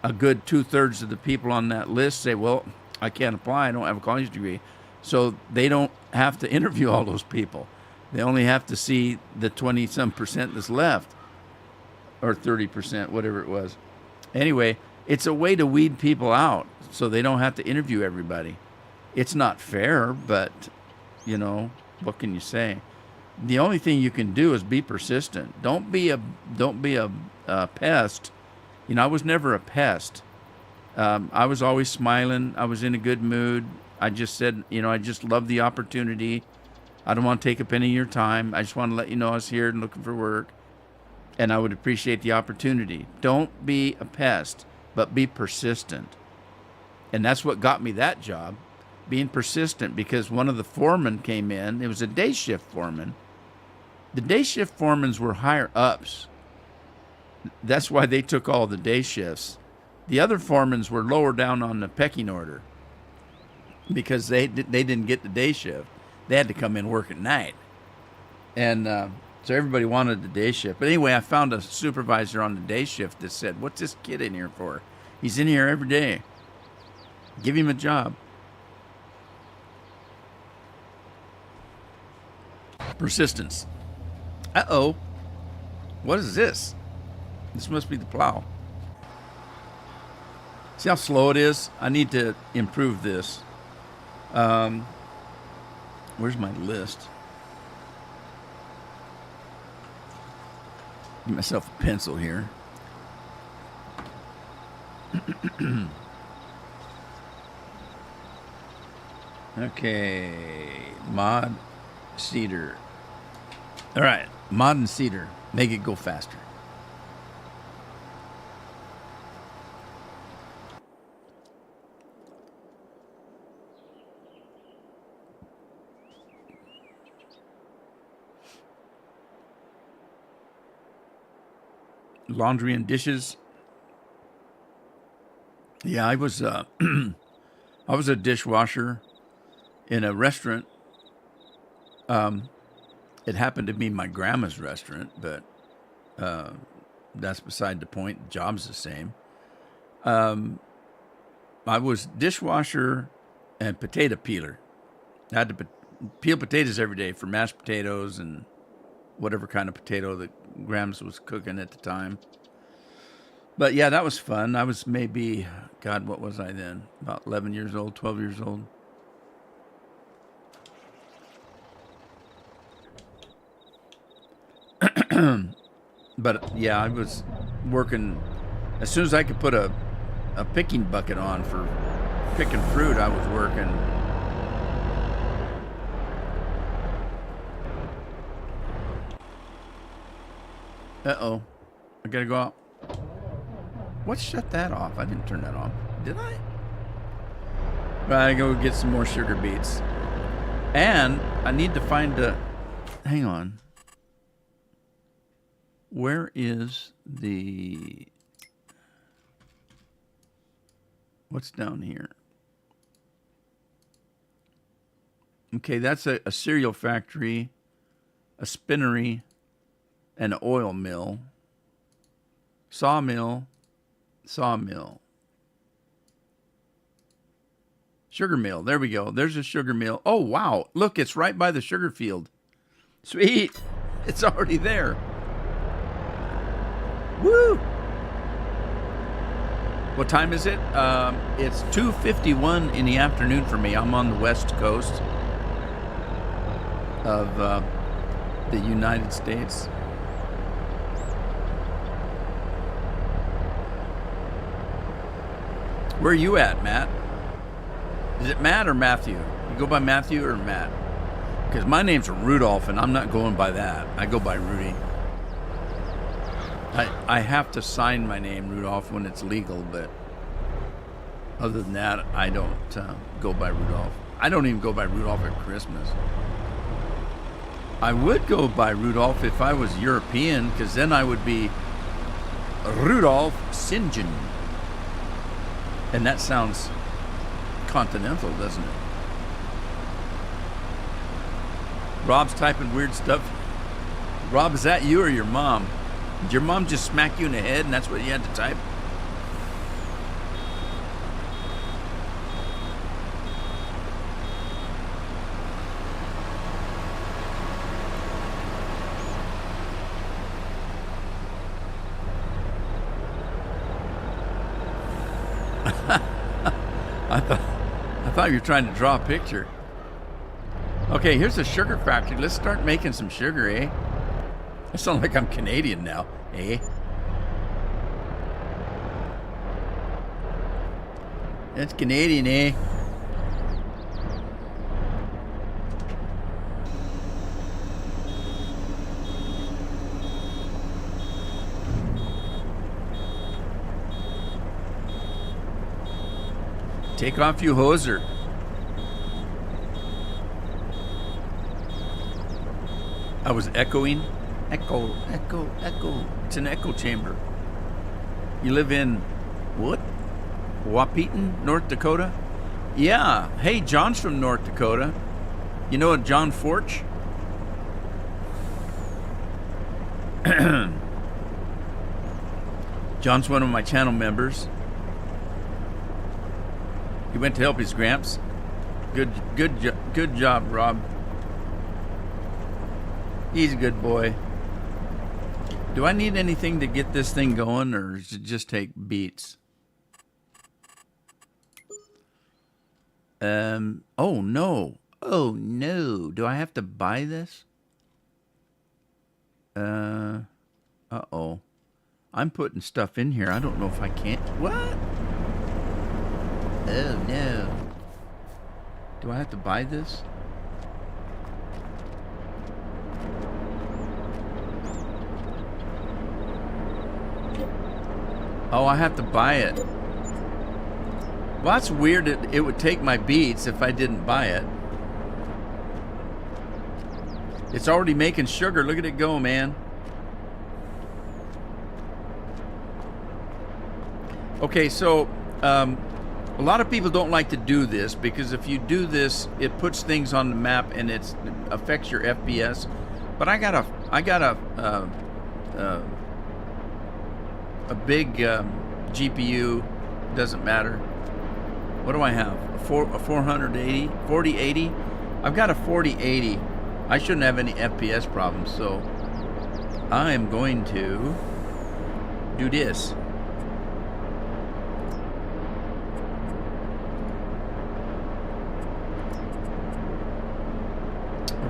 a good 2/3 of the people on that list say, "Well, I can't apply. I don't have a college degree." So they don't have to interview all those people. They only have to see the 20-some% that's left, or 30%, whatever it was. Anyway, it's a way to weed people out so they don't have to interview everybody. It's not fair, but, what can you say? The only thing you can do is be persistent. Don't be a pest. I was never a pest. I was always smiling. I was in a good mood. I just said, I just love the opportunity. I don't want to take up any of your time. I just want to let you know I was here and looking for work, and I would appreciate the opportunity. Don't be a pest, but be persistent. And that's what got me that job, being persistent, because one of the foremen came in. It was a day shift foreman. The day shift foremans were higher ups. That's why they took all the day shifts. The other foremans were lower down on the pecking order, because they didn't get the day shift. They had to come in and work at night. And so everybody wanted the day shift. But anyway, I found a supervisor on the day shift that said, "What's this kid in here for? He's in here every day. Give him a job." Persistence. Uh-oh. What is this? This must be the plow. See how slow it is? I need to improve this. Where's my list? Give myself a pencil here. Okay. Mod cedar. All right. Mod and cedar. Make it go faster. Laundry and dishes. Yeah, I was I was a dishwasher in a restaurant. It happened to be my grandma's restaurant, but that's beside the point. The job's the same. I was dishwasher and potato peeler. I had to peel potatoes every day for mashed potatoes and whatever kind of potato that Grams was cooking at the time. But yeah, that was fun. I was maybe, God, what was I then? About 11 years old, 12 years old. But yeah, I was working, as soon as I could put a picking bucket on for picking fruit, I was working. Uh-oh. I gotta go out. What shut that off? I didn't turn that off. Did I? I go get some more sugar beets. And I need to find a... Hang on. Where is the... What's down here? Okay, that's a cereal factory, a spinnery, an oil mill, sawmill, Sawmill. Sugar mill. There we go. There's a sugar mill. Oh, wow. Look, it's right by the sugar field. Sweet. It's already there. Woo! What time is it? It's 2:51 in the afternoon for me. I'm on the west coast of the United States. Where are you at, Matt? Is it Matt or Matthew? You go by Matthew or Matt? Because my name's Rudolph, and I'm not going by that. I go by Rudy. I have to sign my name Rudolph when it's legal, but other than that, I don't go by Rudolph. I don't even go by Rudolph at Christmas. I would go by Rudolph if I was European, because then I would be Rudolph St. John. And that sounds continental, doesn't it? Rob's typing weird stuff. Rob, is that you or your mom? Did your mom just smack you in the head and that's what you had to type? I thought you were trying to draw a picture. Okay, here's a sugar factory. Let's start making some sugar, eh? I sound like I'm Canadian now, eh? That's Canadian, eh? Take off, you hoser. I was echoing. Echo, echo, echo. It's an echo chamber. You live in what? Wahpeton, North Dakota? Yeah. Hey, John's from North Dakota. You know a John Forch? John's one of my channel members. He went to help his gramps. Good job, Rob. He's a good boy. Do I need anything to get this thing going, or does it just take beats? Oh no. Oh no. Do I have to buy this? Uh-oh. I'm putting stuff in here. I don't know if I can. What? Oh no. Do I have to buy this? Oh, I have to buy it. Well, that's weird. It would take my beats if I didn't buy it. It's already making sugar. Look at it go, man. Okay, so a lot of people don't like to do this because if you do this, it puts things on the map and it affects your FPS. But I got a big GPU. Doesn't matter. What do I have? A 480, 4080. I've got a 4080. I shouldn't have any FPS problems, so I am going to do this.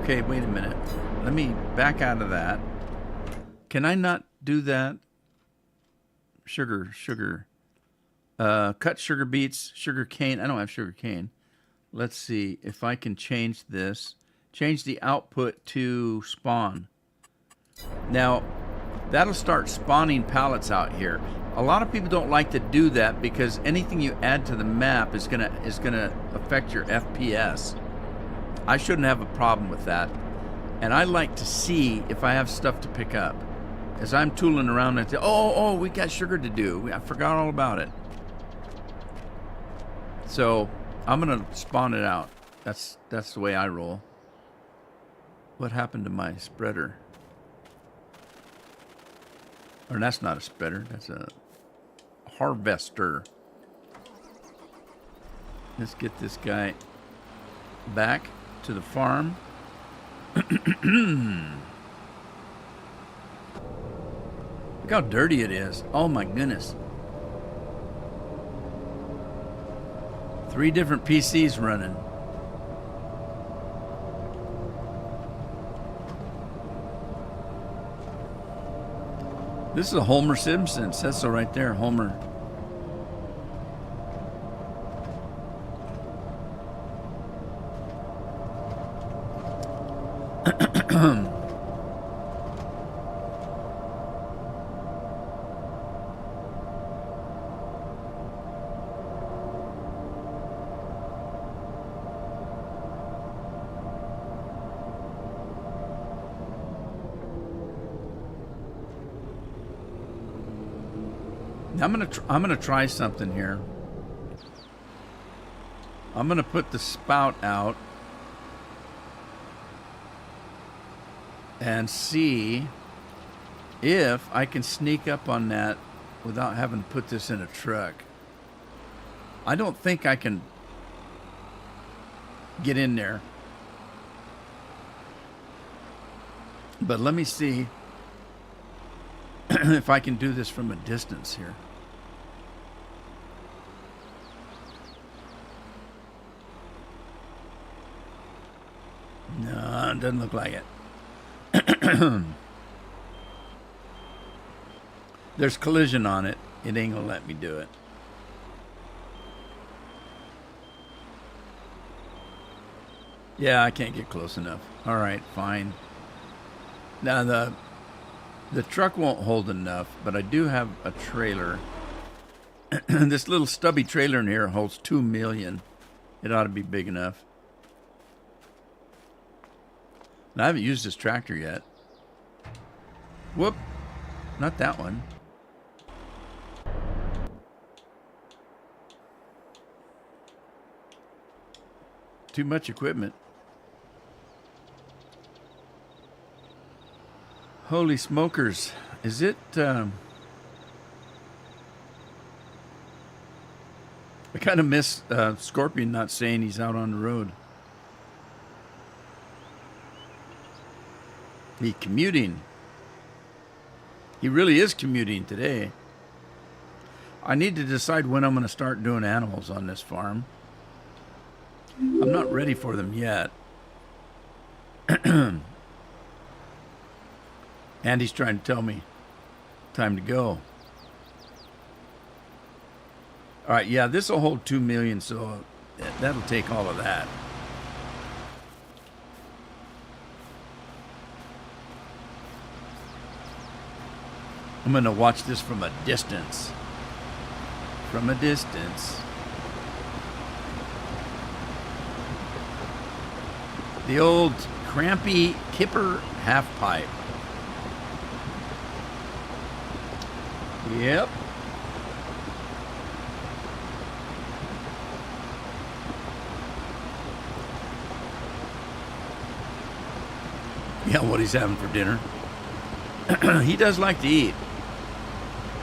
Okay, wait a minute. Let me back out of that. Can I not do that? Sugar. Cut sugar beets, sugar cane. I don't have sugar cane. Let's see if I can change this. Change the output to spawn. Now, that'll start spawning pallets out here. A lot of people don't like to do that because anything you add to the map is gonna affect your FPS. I shouldn't have a problem with that. And I like to see if I have stuff to pick up. As I'm tooling around and say, oh, we got sugar to do. I forgot all about it. So I'm gonna spawn it out. That's the way I roll. What happened to my spreader? Or that's not a spreader. That's a harvester. Let's get this guy back to the farm. Look how dirty it is. Oh my goodness. 3 different PCs running. This is a Homer Simpson. Says so right there, Homer. I'm gonna try something here. I'm gonna put the spout out and see if I can sneak up on that without having to put this in a truck. I don't think I can get in there, but let me see if I can do this from a distance here. No, it doesn't look like it. There's collision on it. It ain't gonna let me do it. Yeah, I can't get close enough. All right, fine. Now the truck won't hold enough, but I do have a trailer. This little stubby trailer in here holds 2 million. It ought to be big enough. And I haven't used this tractor yet. Whoop. Not that one. Too much equipment. Holy smokers. Is it... I kind of miss Scorpion not saying he's out on the road. He's commuting. He really is commuting today. I need to decide when I'm going to start doing animals on this farm. I'm not ready for them yet. Andy's trying to tell me time to go. All right, yeah, this will hold 2 million, so that'll take all of that. I'm going to watch this from a distance. From a distance. The old crampy Kipper half pipe. Yep. Yeah, what he's having for dinner. He does like to eat.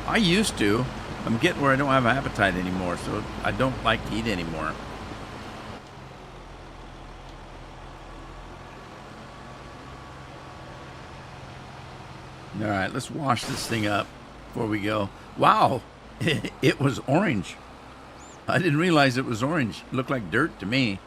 I used to. I'm getting where I don't have an appetite anymore, so I don't like to eat anymore. All right, let's wash this thing up before we go. Wow, it was orange. I didn't realize it was orange. It looked like dirt to me.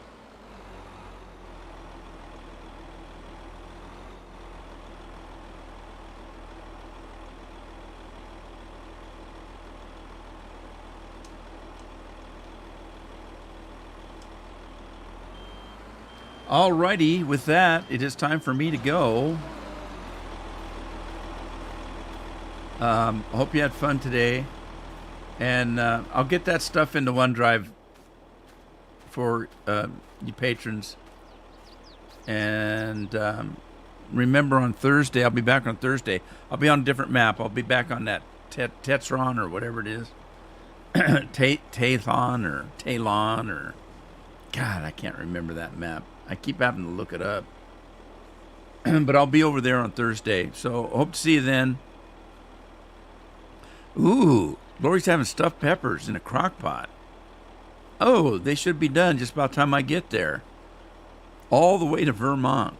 Alrighty, with that, it is time for me to go. Hope you had fun today. And I'll get that stuff into OneDrive for you patrons. And remember, on Thursday, I'll be back on Thursday. I'll be on a different map. I'll be back on that Tetron or whatever it is. Tathon or Talon or... God, I can't remember that map. I keep having to look it up. But I'll be over there on Thursday. So hope to see you then. Ooh, Lori's having stuffed peppers in a crock pot. Oh, they should be done just about the time I get there. All the way to Vermont.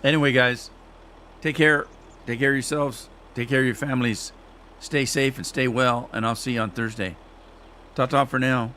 Anyway, guys, take care. Take care of yourselves. Take care of your families. Stay safe and stay well, and I'll see you on Thursday. Ta-ta for now.